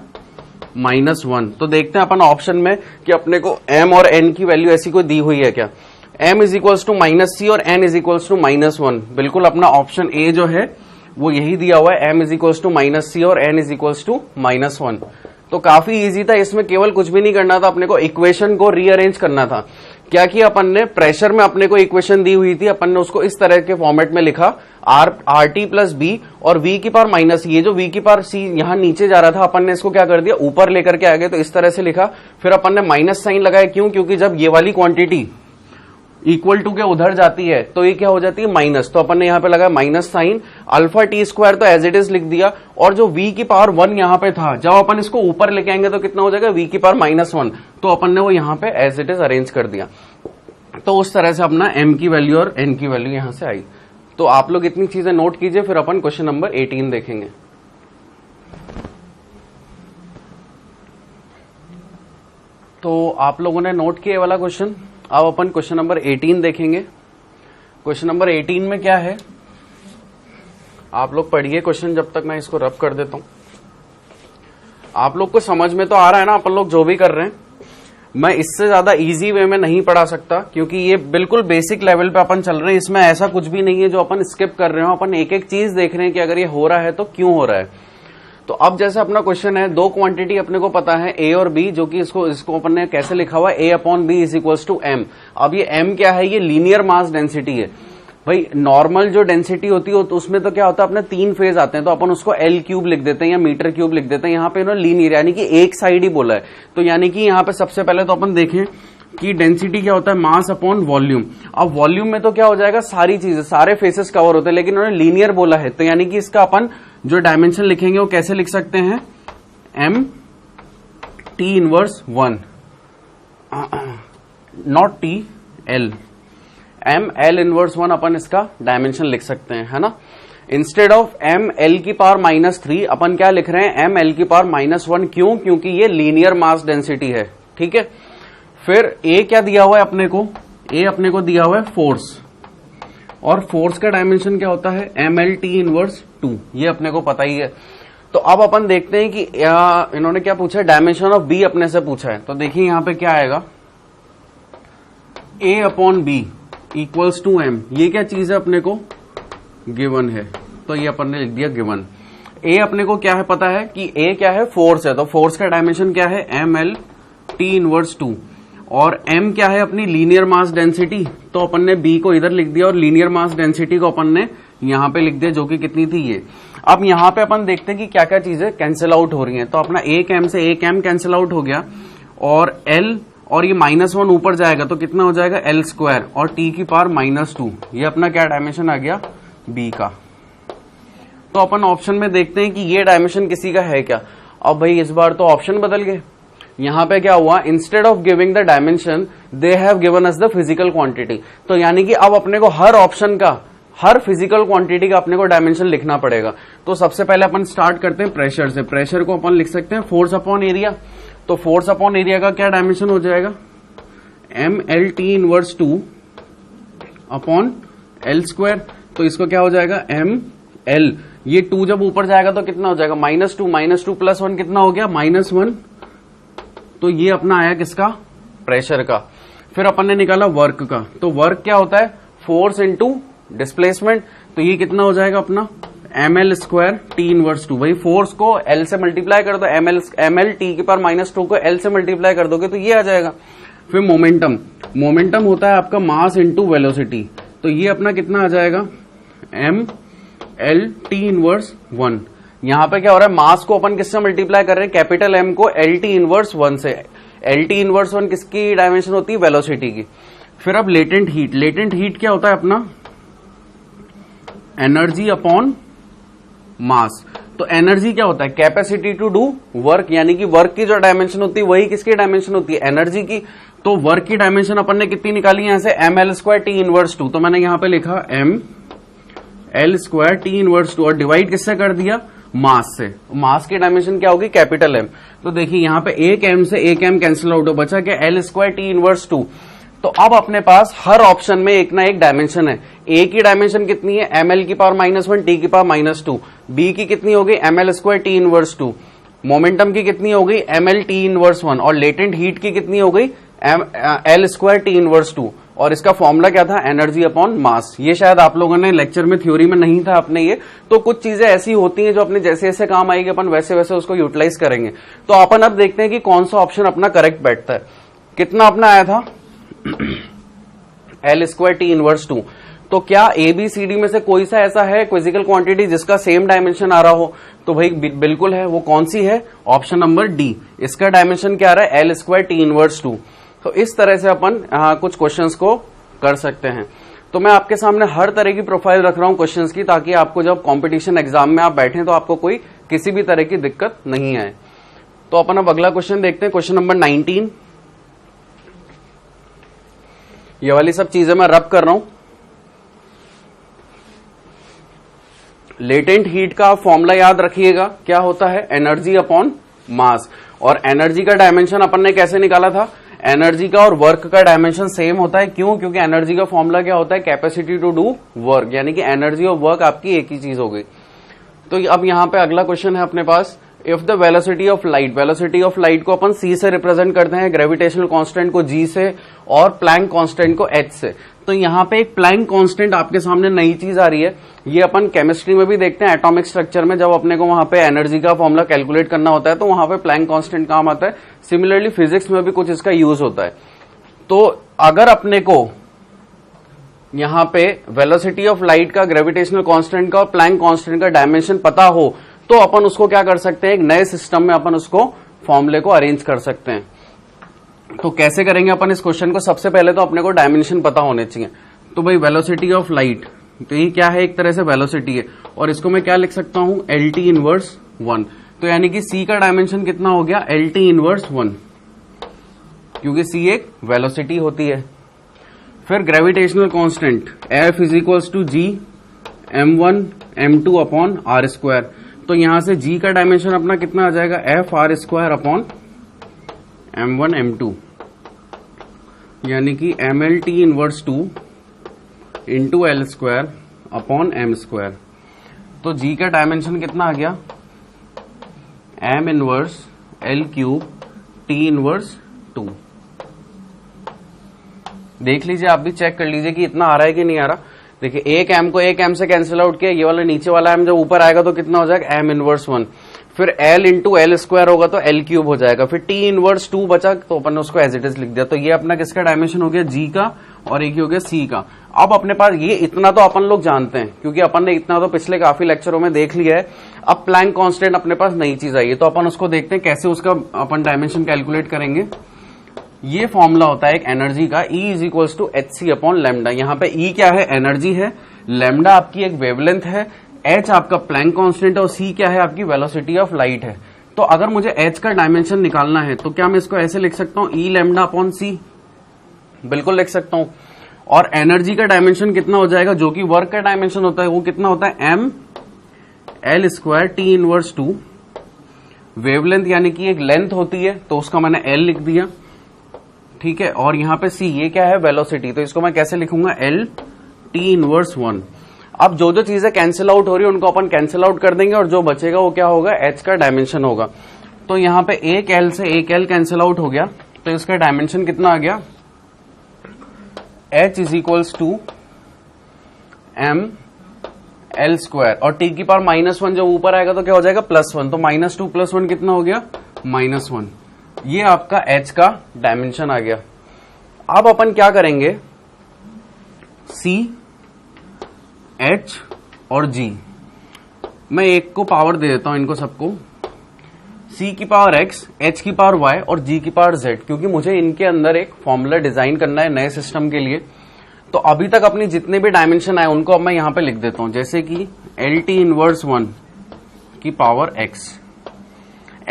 -1। तो देखते हैं अपन ऑप्शन में कि अपने को m और n की वैल्यू ऐसी कोई दी हुई है क्या। m is equals to -c और n इज इक्वल्स टू -1, बिल्कुल अपना ऑप्शन ए जो है वो यही दिया हुआ है, m is equals to -c और n इज इक्वल्स टू -1। तो काफी इजी था, इसमें केवल कुछ भी नहीं करना था, अपने को इक्वेशन को रीअरेंज करना था क्या किया अपन ने, प्रेशर में अपने को इक्वेशन दी हुई थी, अपन ने उसको इस तरह के फॉर्मेट में लिखा, आर टी प्लस बी और वी की पावर माइनस, ये जो वी की पावर सी यहां नीचे जा रहा था, अपन ने इसको क्या कर दिया, ऊपर लेकर के आ गए, तो इस तरह से लिखा। फिर अपन ने माइनस साइन लगाया, क्यों, क्योंकि जब ये वाली क्वांटिटी इक्वल टू के उधर जाती है तो ये क्या हो जाती है, माइनस, तो अपन ने यहां पे लगाया minus sign, alpha T square तो एज इट इज लिख दिया, और जो v की पावर 1 यहां पे था, जब अपन इसको ऊपर लेके आएंगे तो कितना हो जाएगा, v की पावर -1, तो अपन ने वो यहां पे एज इट इज अरेंज कर दिया। तो उस तरह से अपना m की वैल्यू और n की वैल्यू यहां से आई। तो आप लोग इतनी चीजें नोट कीजिए, फिर अपन क्वेश्चन नंबर 18 देखेंगे। तो आप लोगों ने नोट किया वाला क्वेश्चन। अब अपन क्वेश्चन नंबर 18 देखेंगे। क्वेश्चन नंबर 18 में क्या है, आप लोग पढ़िए क्वेश्चन, जब तक मैं इसको रब कर देता हूं। आप लोग को समझ में तो आ रहा है ना अपन लोग जो भी कर रहे हैं। मैं इससे ज्यादा इजी वे में नहीं पढ़ा सकता, क्योंकि ये बिल्कुल बेसिक लेवल पे अपन चल रहे हैं। इसमें ऐसा कुछ भी नहीं है जो अपन स्किप कर रहे हो, अपन एक एक चीज देख रहे हैं कि अगर ये हो रहा है तो क्यों हो रहा है। तो अब जैसे अपना क्वेश्चन है, दो क्वांटिटी अपने को पता है ए और बी, जो कि इसको अपन ने कैसे लिखा हुआ है, A upon B is equals to M. अब ये एम क्या है, ये लीनियर मास डेंसिटी है। भाई नॉर्मल जो डेंसिटी होती है तो उसमें तो क्या होता है, अपने 3 फेज आते हैं, तो अपन उसको एल क्यूब लिख देते हैं या मीटर क्यूब लिख देते हैं। यहाँ पे इन्होंने लीनियर यानी कि एक साइड ही बोला है, तो यानी कि यहाँ पे सबसे पहले तो अपन देखें कि डेंसिटी क्या होता है, मास अपॉन वॉल्यूम। अब वॉल्यूम में तो क्या हो जाएगा, सारी चीजें, सारे फेसेस कवर होते हैं, लेकिन उन्होंने लीनियर बोला है, तो यानी कि इसका अपन जो डायमेंशन लिखेंगे वो कैसे लिख सकते हैं, M T inverse 1, not T, L, M L inverse 1 अपन इसका डायमेंशन लिख सकते हैं, है ना। इंस्टेड ऑफ एम एल की पावर -3 अपन क्या लिख रहे हैं, एम एल की पावर -1। क्यों, क्योंकि ये लीनियर मास डेंसिटी है, ठीक है। फिर ए क्या दिया हुआ है अपने को, ए अपने को दिया हुआ है फोर्स, और फोर्स का डायमेंशन क्या होता है, एम एल टी इनवर्स 2, ये अपने को पता ही है। तो अब अपन देखते हैं कि इन्होंने क्या पूछा है, डायमेंशन ऑफ बी अपने से पूछा है। तो देखिए यहां पे क्या आएगा, A upon B equals to M, ये क्या चीज है अपने को गिवन है, तो ये अपन ने लिख दिया गिवन। ए अपने को क्या है पता है कि ए क्या है, फोर्स है, तो फोर्स का डायमेंशन क्या है, एम एल टी इनवर्स 2, और m क्या है अपनी लीनियर मास डेंसिटी, तो अपन ने b को इधर लिख दिया और लीनियर मास डेंसिटी को अपन ने यहां पे लिख दिया, जो कि कितनी थी ये। अब यहां पे अपन देखते हैं कि क्या क्या चीजें कैंसिल आउट हो रही हैं। तो अपना एक m से एक m कैंसिल आउट हो गया, और l और ये -1 ऊपर जाएगा तो कितना हो जाएगा, l स्क्वायर, और t की पावर -2, ये अपना क्या डायमेंशन आ गया, b का। तो अपन ऑप्शन में देखते हैं कि ये डायमेंशन किसी का है क्या। अब भाई इस बार तो ऑप्शन बदल गए, यहां पे क्या हुआ, instead of giving the dimension they have given us the physical quantity. तो यानी कि अब अपने को हर ऑप्शन का, हर फिजिकल क्वांटिटी का अपने को डायमेंशन लिखना पड़ेगा। तो सबसे पहले अपन स्टार्ट करते हैं प्रेशर से। प्रेशर को अपन लिख सकते हैं फोर्स अपॉन एरिया, तो फोर्स अपॉन एरिया का क्या डायमेंशन हो जाएगा, M L T inverse 2 upon L square, तो इसको क्या हो जाएगा, एम एल, ये 2 जब ऊपर जाएगा तो कितना हो जाएगा, -2 प्लस 1 कितना हो गया, -1, तो ये अपना आया किसका, प्रेशर का। फिर अपन ने निकाला वर्क का, तो वर्क क्या होता है, फोर्स इंटू डिस्प्लेसमेंट, तो ये कितना हो जाएगा अपना, M L square T inverse 2। भाई फोर्स को एल से मल्टीप्लाई कर दो, एम एल टी की पावर -2 को एल से मल्टीप्लाई कर दोगे तो ये आ जाएगा। फिर मोमेंटम, मोमेंटम होता है आपका मास इंटू वेलोसिटी, तो ये अपना कितना आ जाएगा, एम एल टी इनवर्स 1। यहां पे क्या हो रहा है, मास को अपन किससे मल्टीप्लाई कर रहे हैं, कैपिटल एम को एल टी इनवर्स 1 से। एल टी इनवर्स 1 किसकी डायमेंशन होती है, वेलोसिटी की। फिर अब लेटेंट हीट, लेटेंट हीट क्या होता है अपना, एनर्जी अपॉन मास। तो एनर्जी क्या होता है, कैपेसिटी टू डू वर्क, यानी कि वर्क की जो डायमेंशन होती है वही किसकी डायमेंशन होती है, एनर्जी की। तो वर्क की डायमेंशन अपन ने कितनी निकाली यहां से, M L square T inverse 2, तो मैंने यहां पे लिखा M L square T inverse 2, और डिवाइड किससे कर दिया, मास से। मास की डायमेंशन क्या होगी, कैपिटल एम। तो देखिए यहां पे एक एम से एक एम कैंसिल आउट हो, बचा क्या, एल स्क्वायर टी इनवर्स 2। तो अब अपने पास हर ऑप्शन में एक ना एक डायमेंशन है। ए की डायमेंशन कितनी है, एम एल की पावर -1, टी की पावर -2। बी की कितनी हो गई, M L square T inverse 2। Momentum की कितनी हो गई, एम एल टी इनवर्स 1, और लेटेंट हीट की कितनी हो गई, एल स्क्वायर टी इनवर्स 2। और इसका फॉर्मूला क्या था, एनर्जी अपॉन मास। ये शायद आप लोगों ने लेक्चर में, थ्योरी में नहीं था अपने ये। तो कुछ चीजें ऐसी होती हैं जो अपने जैसे जैसे काम आएगी अपन वैसे वैसे उसको यूटिलाइज करेंगे। तो अपन अब देखते हैं कि कौन सा ऑप्शन अपना करेक्ट बैठता है। कितना अपना आया था, एल स्क्वायर टी इनवर्स 2। तो क्या ए बी सी डी में से कोई सा ऐसा है फिजिकल क्वांटिटी जिसका सेम डायमेंशन आ रहा हो? तो भाई बिल्कुल है। वो कौन सी है? Option number D. इसका डायमेंशन क्या आ रहा है? L square T inverse 2। तो इस तरह से अपन कुछ क्वेश्चंस को कर सकते हैं। तो मैं आपके सामने हर तरह की प्रोफाइल रख रहा हूं क्वेश्चंस की, ताकि आपको जब कंपटीशन एग्जाम में आप बैठे तो आपको कोई किसी भी तरह की दिक्कत नहीं आए। तो अपन अब अगला क्वेश्चन देखते हैं, क्वेश्चन नंबर 19। ये वाली सब चीजें मैं रब कर रहा हूं। लेटेंट हीट का आप फॉर्मूला याद रखिएगा, क्या होता है? Energy upon mass. और एनर्जी का डायमेंशन अपन ने कैसे निकाला था? एनर्जी का और वर्क का डायमेंशन सेम होता है। क्यों? क्योंकि एनर्जी का फॉर्मूला क्या होता है? कैपेसिटी टू डू वर्क, यानी कि एनर्जी और वर्क आपकी एक ही चीज हो गई। तो अब यहां पे अगला क्वेश्चन है अपने पास, if the velocity of light, velocity of light को अपन सी से रिप्रेजेंट करते हैं, ग्रेविटेशनल कांस्टेंट को जी से और प्लैंक कांस्टेंट को एच से। तो यहां पे एक प्लैंक कांस्टेंट आपके सामने नई चीज आ रही है। ये अपन केमिस्ट्री में भी देखते हैं, एटॉमिक स्ट्रक्चर में जब अपने को वहां पे एनर्जी का फॉर्मूला कैलकुलेट करना होता है तो वहां पे प्लैंक कांस्टेंट काम आता है। सिमिलरली फिजिक्स में भी कुछ इसका यूज होता है। तो अगर अपने को यहां पे वेलोसिटी ऑफ लाइट का, ग्रेविटेशनल कांस्टेंट का और प्लैंक कांस्टेंट का डायमेंशन पता हो तो अपन उसको क्या कर सकते हैं? एक नए सिस्टम में अपन उसको फॉर्मूले को अरेंज कर सकते हैं। तो कैसे करेंगे अपन इस क्वेश्चन को? सबसे पहले तो अपने को डायमेंशन पता होने चाहिए। तो भाई वेलोसिटी ऑफ लाइट, तो ये क्या है? एक तरह से वेलोसिटी है, और इसको मैं क्या लिख सकता हूं? L T inverse 1। तो यानी कि सी का डायमेंशन कितना हो गया? एल टी इनवर्स 1, क्योंकि सी एक वेलोसिटी होती है। फिर gravitational constant F is equals to G m1 m2 upon R square. तो यहां से जी का डायमेंशन अपना कितना आ जाएगा? F R square upon m1 m2, यानी कि ml t inverse 2 into L square upon M square. तो जी का डायमेंशन कितना आ गया? m inverse L cube t inverse 2। देख लीजिए, आप भी चेक कर लीजिए कि इतना आ रहा है कि नहीं आ रहा। देखिए, एक m को एक m से कैंसिल आउट किया, ये वाला नीचे वाला m जब ऊपर आएगा तो कितना हो जाएगा? m inverse 1। फिर l इंटू एल स्क्वायर होगा तो l क्यूब हो जाएगा। फिर t इनवर्स 2 बचा, तो अपन ने उसको एज इट इज लिख दिया। तो ये अपना किसका डायमेंशन हो गया? g का, और एक ही हो गया c का। अब अपने पास ये इतना तो अपन लोग जानते हैं, क्योंकि अपन ने इतना तो पिछले काफी लेक्चरों में देख लिया है। अब प्लैंक कांस्टेंट अपने पास नई चीज आई है, तो अपन उसको देखते हैं कैसे उसका अपन डायमेंशन कैलकुलेट करेंगे। ये फॉर्मूला होता है एक एनर्जी का, E is equals to H C upon lambda. यहाँ पे E क्या है? एनर्जी है, लेमडा आपकी एक वेवलेंथ है, H आपका प्लैंक कांस्टेंट है, और C क्या है? आपकी वेलोसिटी ऑफ लाइट है। तो अगर मुझे H का डायमेंशन निकालना है तो क्या मैं इसको ऐसे लिख सकता हूं? E लेमडा अपॉन C, बिल्कुल लिख सकता हूं। और एनर्जी का डायमेंशन कितना हो जाएगा? जो कि वर्क का डायमेंशन होता है वो कितना होता है? m L square T inverse 2। Wavelength यानी कि एक लेंथ होती है, तो उसका मैंने L लिख दिया, ठीक है। और यहां पे C ये क्या है? वेलोसिटी। तो इसको मैं कैसे लिखूंगा? L T inverse 1। अब जो जो चीजें कैंसिल आउट हो रही है उनको अपन कैंसिल आउट कर देंगे, और जो बचेगा वो क्या होगा? H का डायमेंशन होगा। तो यहां पे एक L से एक L कैंसिल आउट हो गया, तो इसका डायमेंशन कितना आ गया? H is equals to m L square, और t की पावर -1 जब ऊपर आएगा तो क्या हो जाएगा? +1। तो -2 + 1 कितना हो गया? -1। ये आपका H का डायमेंशन आ गया। अब अपन क्या करेंगे? C, H और G, मैं एक को पावर दे देता हूं इनको सबको, C की पावर X, H की पावर Y और G की पावर Z, क्योंकि मुझे इनके अंदर एक फॉर्मूला डिजाइन करना है नए सिस्टम के लिए। तो अभी तक अपनी जितने भी डायमेंशन आए उनको अब मैं यहां पे लिख देता हूं, जैसे कि एल टी इनवर्स 1 की पावर X,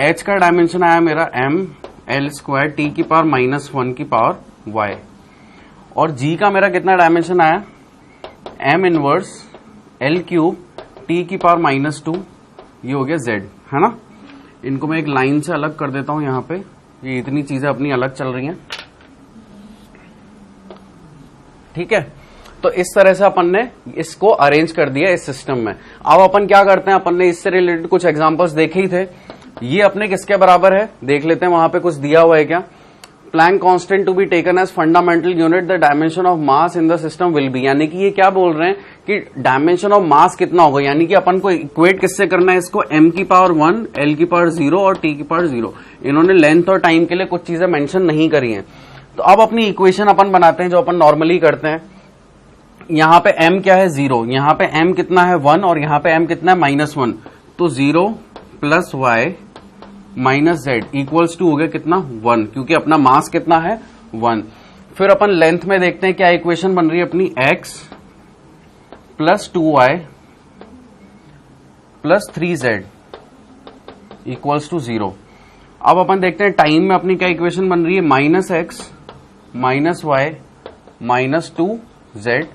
H का डायमेंशन आया मेरा m एल स्क्वायर टी की पावर -1 की पावर y, और G का मेरा कितना डायमेंशन आया? m inverse L cube T की पावर -2, ये हो गया Z, है ना। इनको मैं एक लाइन से अलग कर देता हूं, यहां पे ये इतनी चीजें अपनी अलग चल रही हैं, ठीक है। तो इस तरह से अपन ने इसको अरेंज कर दिया इस सिस्टम में। अब अपन क्या करते हैं, अपन ने इससे रिलेटेड कुछ एग्जांपल्स देखे ही थे। ये अपने किसके बराबर है देख लेते हैं, वहां पे कुछ दिया हुआ है क्या? Planck constant to be taken as fundamental unit, the dimension of mass in the system will be, यानी कि ये क्या बोल रहे हैं कि डायमेंशन ऑफ मास कितना होगा, यानी कि अपन को इक्वेट किससे करना है इसको? m की पावर 1, l की पावर 0 और t की पावर 0। इन्होंने लेंथ और टाइम के लिए कुछ चीजें मेंशन नहीं करी हैं। तो अब अपनी इक्वेशन अपन बनाते हैं जो अपन नॉर्मली करते हैं। यहां पे m क्या है 0, यहां पे m कितना है 1 और यहां पे m कितना है -1, तो 0 plus y minus Z equals to हो गया कितना 1, क्योंकि अपना मास कितना है 1। फिर अपन लेंथ में देखते हैं क्या इक्वेशन बन रही है अपनी, x plus 2y plus 3z equals to 0। अब अपन देखते हैं टाइम में अपनी क्या इक्वेशन बन रही है, -x minus y minus 2z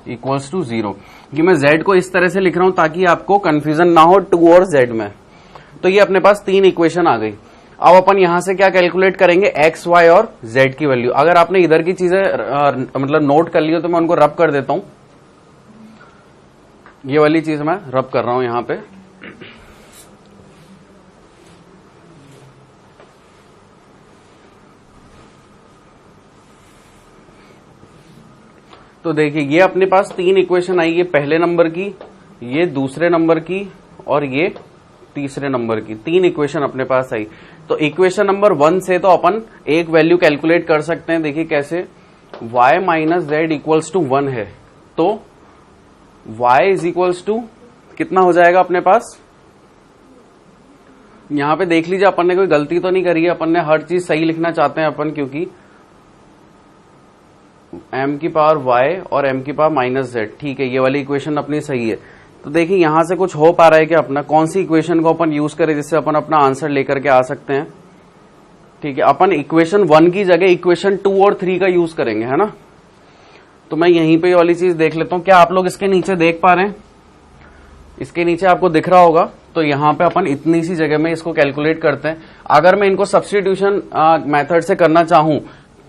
equals to 0। कि मैं z को इस तरह से लिख रहा हूं ताकि आपको कंफ्यूजन ना हो 2 और z में। तो ये अपने पास 3 इक्वेशन आ गई। अब अपन यहां से क्या कैलकुलेट करेंगे, x, y और z की वैल्यू। अगर आपने इधर की चीजें मतलब नोट कर ली हो तो मैं उनको रब कर देता हूं। ये वाली चीज मैं रब कर रहा हूं यहां पे। तो देखिए ये अपने पास 3 इक्वेशन आई, ये पहले नंबर की, ये दूसरे नंबर की और ये तीसरे नंबर की। 3 इक्वेशन अपने पास आई। तो इक्वेशन नंबर 1 से तो अपन एक वैल्यू कैलकुलेट कर सकते हैं। देखिए कैसे, y minus Z equals to 1 है, तो y इज इक्वल्स टू कितना हो जाएगा अपने पास। यहां पे देख लीजिए अपन ने कोई गलती तो नहीं करी है, अपन ने हर चीज सही लिखना चाहते हैं अपन, क्योंकि m की पावर y और m की पावर माइनस जेड, ठीक है, ये वाली इक्वेशन अपनी सही है। तो देखिए यहां से कुछ हो पा रहा है कि अपना कौन सी इक्वेशन को अपन यूज करें जिससे अपन अपना आंसर लेकर के आ सकते हैं। ठीक है, अपन इक्वेशन 1 की जगह इक्वेशन 2 और 3 का यूज करेंगे, है ना। तो मैं यहीं पे वाली चीज देख लेता हूं, क्या आप लोग इसके नीचे देख पा रहे हैं, इसके नीचे आपको दिख रहा होगा। तो यहां पे अपन इतनी सी जगह में इसको कैलकुलेट करते हैं। अगर मैं इनको सब्स्टिट्यूशन मेथड से करना चाहूं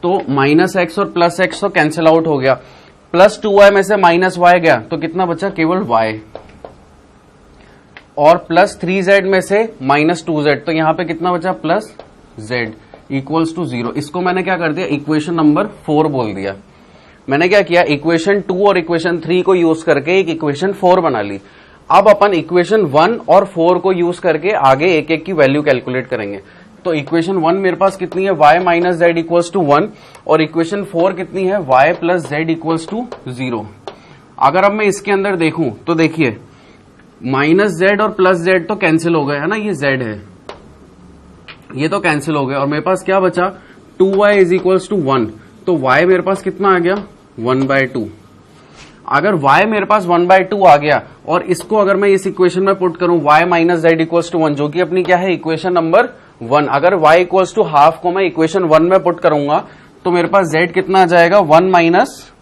तो -x और +x तो कैंसिल आउट हो गया, प्लस 2y में से -y गया तो कितना बचा, केवल y, और प्लस 3z में से -2z, तो यहां पे कितना बचा, +z इक्वल्स टू 0। इसको मैंने क्या कर दिया, इक्वेशन नंबर 4 बोल दिया। मैंने क्या किया, इक्वेशन 2 और इक्वेशन 3 को यूज करके एक इक्वेशन 4 बना ली। अब अपन इक्वेशन 1 और 4 को यूज करके आगे एक एक की वैल्यू कैलकुलेट करेंगे। तो इक्वेशन 1 मेरे पास कितनी है, y minus Z equals to 1, और इक्वेशन 4 कितनी है, y plus Z equals to 0। अगर अब मैं इसके अंदर देखूं तो देखिए माइनस जेड और प्लस जेड तो कैंसिल हो गए, है ना, ये z है, ये तो कैंसिल हो गए, और मेरे पास क्या बचा, 2y इज इक्वल्स टू 1। तो y मेरे पास कितना आ गया, 1/2। अगर y मेरे पास 1/2 आ गया और इसको अगर मैं इस इक्वेशन में पुट करूं, y minus Z equals to 1, जो कि अपनी क्या है, इक्वेशन नंबर 1। अगर y इक्वल्स टू हाफ को मैं इक्वेशन 1 में पुट करूंगा तो मेरे पास z कितना आ जाएगा, 1 माइनस,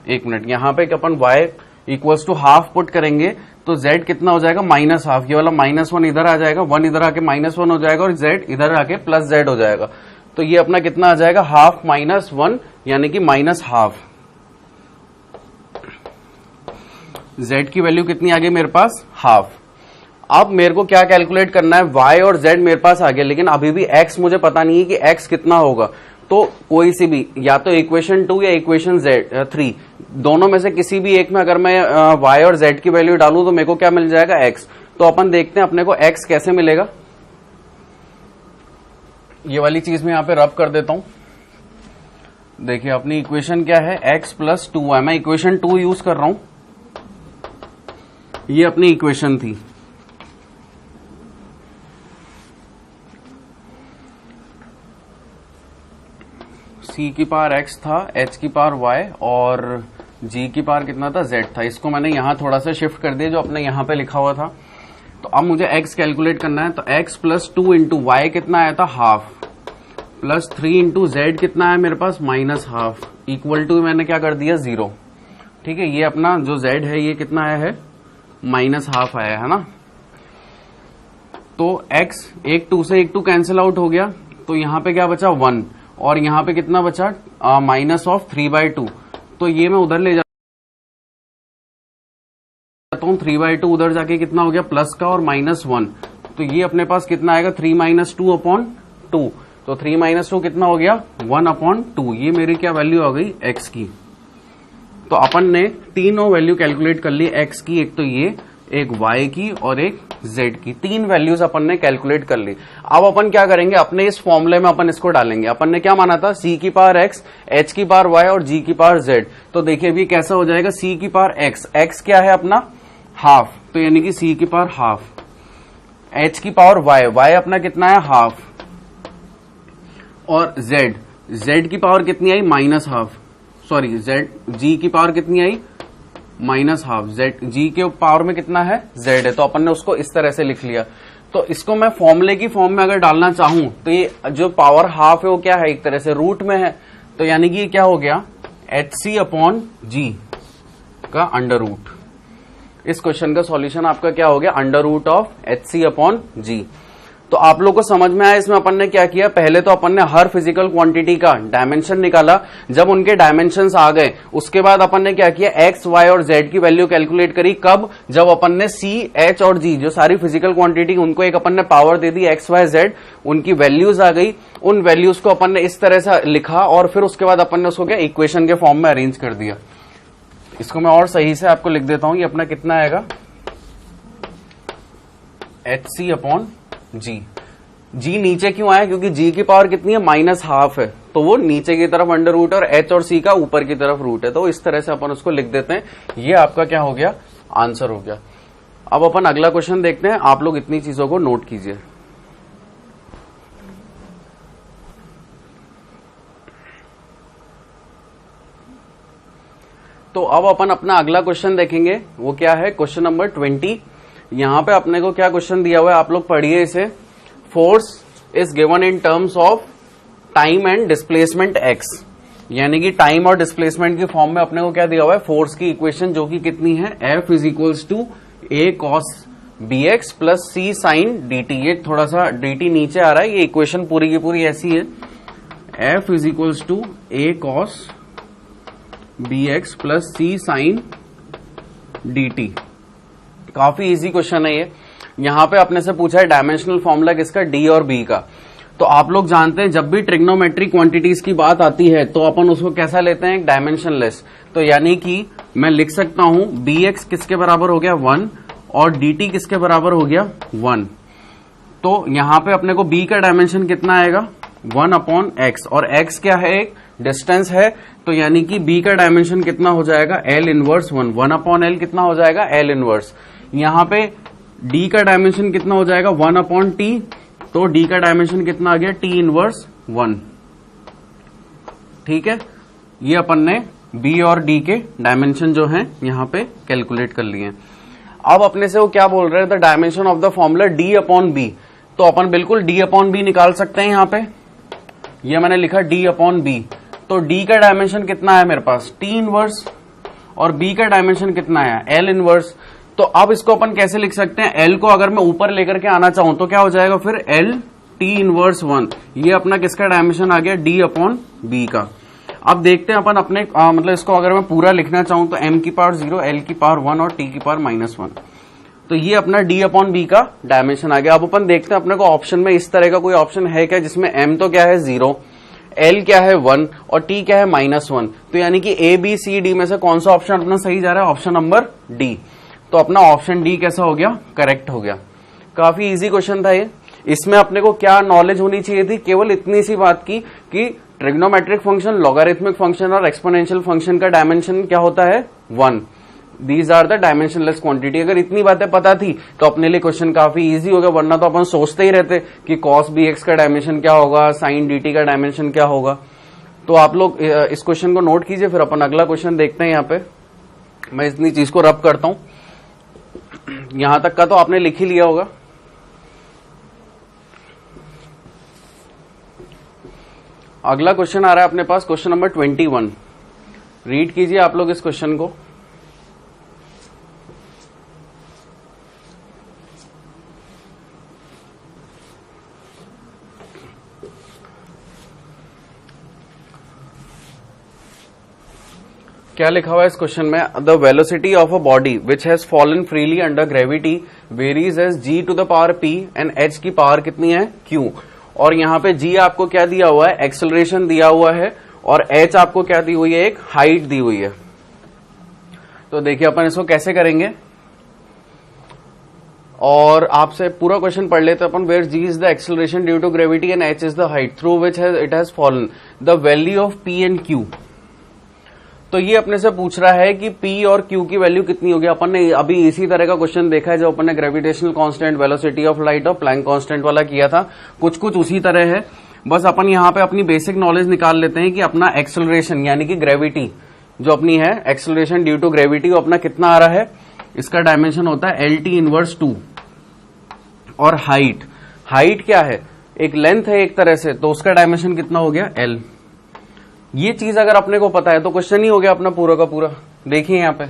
एक मिनट, यहां पे अपन y equals to half put करेंगे तो z कितना हो जाएगा, -हाफ। ये वाला -1 इधर आ जाएगा, 1 इधर आके -1 हो जाएगा, और z इधर आके प्लस z हो जाएगा। तो ये अपना कितना आ जाएगा, हाफ -1 यानी कि -हाफ। z की वैल्यू कितनी आ गई मेरे पास, हाफ। अब मेरे को क्या कैलकुलेट करना है, y और z मेरे पास आ गया, लेकिन अभी भी x मुझे पता नहीं है कि x कितना होगा। तो कोई सी भी, या तो इक्वेशन 2 या इक्वेशन 3, दोनों में से किसी भी एक में अगर मैं y और z की वैल्यू डालूं तो मेरे को क्या मिल जाएगा, x। तो अपन देखते हैं अपने को x कैसे मिलेगा। ये वाली चीज मैं यहां पे रब कर देता हूं। देखिए अपनी इक्वेशन क्या है, x प्लस 2y, मैं इक्वेशन 2 यूज कर रहा हूं, ये अपनी इक्वेशन थी। c की पावर x था, h की पावर y और g की पावर कितना था, z था। इसको मैंने यहां थोड़ा सा शिफ्ट कर दिया जो अपने यहां पे लिखा हुआ था। तो अब मुझे x कैलकुलेट करना है, तो x प्लस 2 इंटू वाई कितना आया था, हाफ, प्लस 3 इंटू जेड कितना है मेरे पास, -हाफ, इक्वल टू मैंने क्या कर दिया, 0। ठीक है, ये अपना जो z है ये कितना आया है, -हाफ आया है ना। तो x एक 2 से एक 2 कैंसिल आउट हो गया, तो यहां पे क्या बचा, 1, और यहां पे कितना बचा, -3/2। तो ये मैं उधर ले जाता हूं, 3/2 उधर जाके कितना हो गया, प्लस का और -1। तो ये अपने पास कितना आएगा, 3 - 2/2। तो 3 - 2 कितना हो गया, 1/2। ये मेरी क्या वैल्यू आ गई, x की। तो अपन ने तीनों वैल्यू कैलकुलेट कर ली, x की, एक तो ये, एक y की और एक जेड की। तीन वैल्यूज अपन ने कैलकुलेट कर ली। अब अपन क्या करेंगे, अपने इस फॉर्मूले में अपन इसको डालेंगे। अपन ने क्या माना था, सी की पावर एक्स, एच की पावर वाई और जी की पावर जेड। तो देखिए अभी कैसा हो जाएगा, सी की पावर एक्स, एक्स क्या है अपना हाफ, तो यानी कि सी की पावर हाफ, एच की पावर वाई, वाई अपना कितना है हाफ, और जेड, जेड की पावर कितनी आई माइनस हाफ, सॉरी जेड, जी की पावर कितनी आई माइनस हाफ, जेड, जी के पावर में कितना है जेड है, तो अपन ने उसको इस तरह से लिख लिया। तो इसको मैं फॉर्मूले की फॉर्म में अगर डालना चाहूं तो ये जो पावर हाफ है वो क्या है, एक तरह से रूट में है, तो यानी कि ये क्या हो गया एच सी अपॉन जी का अंडर रूट। इस क्वेश्चन का सॉल्यूशन आपका क्या हो गया, under root of H C upon G. तो आप लोग को समझ में आया इसमें अपन ने क्या किया, पहले तो अपन ने हर फिजिकल क्वांटिटी का डायमेंशन निकाला, जब उनके डायमेंशंस आ गए उसके बाद अपन ने क्या किया, एक्स वाई और जेड की वैल्यू कैलकुलेट करी। कब, जब अपन ने सी एच और जी जो सारी फिजिकल क्वांटिटी उनको एक अपन ने पावर दे दी एक्स वाई जेड, उनकी वैल्यूज आ गई, उन वैल्यूज को अपन ने इस तरह से लिखा और फिर उसके बाद अपन ने उसको क्या इक्वेशन के फॉर्म में अरेंज कर दिया। इसको मैं और सही से आपको लिख देता हूं, ये अपना कितना आएगा एच सी अपॉन जी। जी नीचे क्यों आया, क्योंकि जी की पावर कितनी है माइनस हाफ है, तो वो नीचे की तरफ अंडर रूट और एच और सी का ऊपर की तरफ रूट है, तो इस तरह से अपन उसको लिख देते हैं। ये आपका क्या हो गया, आंसर हो गया। अब अपन अगला क्वेश्चन देखते हैं, आप लोग इतनी चीजों को नोट कीजिए। तो अब अपन अपना अगला क्वेश्चन देखेंगे, वो क्या है क्वेश्चन नंबर 20। यहां पे अपने को क्या क्वेश्चन दिया हुआ है, आप लोग पढ़िए इसे। Force is given in terms of time and displacement x, यानी कि टाइम और डिस्प्लेसमेंट की फॉर्म में अपने को क्या दिया हुआ है, फोर्स की इक्वेशन, जो कि कितनी है F is equals to A cos B x plus C sine D T. ये थोड़ा सा डी टी नीचे आ रहा है, ये इक्वेशन पूरी की पूरी ऐसी है, F is equals to A cos B x plus C sine D T. काफी इजी क्वेश्चन है ये। यहां पे अपने से पूछा है डायमेंशनल फॉर्मूला किसका, डी और बी का। तो आप लोग जानते हैं जब भी ट्रिग्नोमेट्रिक क्वांटिटीज की बात आती है तो अपन उसको कैसा लेते हैं, डायमेंशनलेस। तो यानी कि मैं लिख सकता हूं बी एक्स किसके बराबर हो गया 1 और डी टी किसके बराबर हो गया 1। तो यहां पे अपने को बी का डायमेंशन कितना आएगा 1 अपॉन एक्स, और एक्स क्या है एक डिस्टेंस है, तो यानी कि बी का डायमेंशन कितना हो जाएगा एल इनवर्स 1, 1 अपॉन एल कितना हो जाएगा एल इनवर्स। यहां पे डी का डायमेंशन कितना हो जाएगा 1 अपॉन टी, तो डी का डायमेंशन कितना आ गया टी इनवर्स 1। ठीक है, ये अपन ने बी और डी के डायमेंशन जो हैं यहां पे कैलकुलेट कर लिए। अब अपने से वो क्या बोल रहे हैं, the dimension of the formula D upon B. तो अपन बिल्कुल डी अपॉन बी निकाल सकते हैं। यहां पे ये मैंने लिखा डी अपॉन बी, तो डी का डायमेंशन कितना है मेरे पास टी इनवर्स, और बी का डायमेंशन कितना है एल इनवर्स। तो अब इसको अपन कैसे लिख सकते हैं, एल को अगर मैं ऊपर लेकर के आना चाहूं तो क्या हो जाएगा फिर एल टी इनवर्स 1। ये अपना किसका डायमेंशन आ गया डी अपॉन बी का। अब देखते हैं अपन अपने मतलब इसको अगर मैं पूरा लिखना चाहूं तो m की पावर 0, l की पावर 1 और t की पावर -1। तो ये अपना d अपॉन बी का डायमेंशन आ गया। अब अपन देखते हैं अपने को ऑप्शन में इस तरह का कोई ऑप्शन है क्या जिसमें m तो क्या है 0, l क्या है 1 और t क्या है -1। तो यानी कि a b c d में से कौन सा ऑप्शन अपना सही जा रहा है, ऑप्शन नंबर डी। तो अपना ऑप्शन डी कैसा हो गया, करेक्ट हो गया। काफी इजी क्वेश्चन था ये। इसमें अपने को क्या नॉलेज होनी चाहिए थी, केवल इतनी सी बात की कि ट्रिग्नोमेट्रिक फंक्शन, लॉगरिथमिक फंक्शन और एक्सपोनेंशियल फंक्शन का डायमेंशन क्या होता है 1। These are the dimensionless quantity. अगर इतनी बातें पता थी तो अपने लिए क्वेश्चन काफी इजी हो गया, वरना तो अपन सोचते ही रहते कि कॉस बी एक्स का डायमेंशन क्या होगा, साइन डी टी का डायमेंशन क्या होगा। तो आप लोग इस क्वेश्चन को नोट कीजिए, फिर अपन अगला क्वेश्चन देखते हैं। यहाँ पे मैं इतनी चीज को रब करता हूं, यहां तक का तो आपने लिख ही लिया होगा। अगला क्वेश्चन आ रहा है अपने पास, क्वेश्चन नंबर 21। रीड कीजिए आप लोग इस क्वेश्चन को। क्या लिखा हुआ है इस क्वेश्चन में, the velocity of a body which has fallen freely under gravity varies as G to the power P and H की पावर कितनी है क्यू। और यहाँ पे जी आपको क्या दिया हुआ है, एक्सेलरेशन दिया हुआ है, और एच आपको क्या दी हुई है, एक हाइट दी हुई है। तो देखिए अपन इसको कैसे करेंगे। और आपसे पूरा क्वेश्चन पढ़ लेते अपन। Where G is the acceleration due to gravity and H is the height through which it has fallen, the value of P and Q. तो ये अपने से पूछ रहा है कि P और Q की वैल्यू कितनी होगी। अपन ने अभी इसी तरह का क्वेश्चन देखा है जब अपन ने gravitational constant, velocity of light और प्लैंक कांस्टेंट वाला किया था। कुछ कुछ उसी तरह है, बस अपन यहाँ पे अपनी बेसिक नॉलेज निकाल लेते हैं कि अपना एक्सेलरेशन यानी कि ग्रेविटी जो अपनी है, एक्सेलरेशन ड्यू टू ग्रेविटी, वो अपना कितना आ रहा है। इसका डायमेंशन होता है LT इनवर्स 2। और हाइट क्या है, एक लेंथ है एक तरह से, तो उसका डायमेंशन कितना हो गया L। ये चीज अगर अपने को पता है तो क्वेश्चन ही हो गया अपना पूरा का पूरा। देखिए यहां पे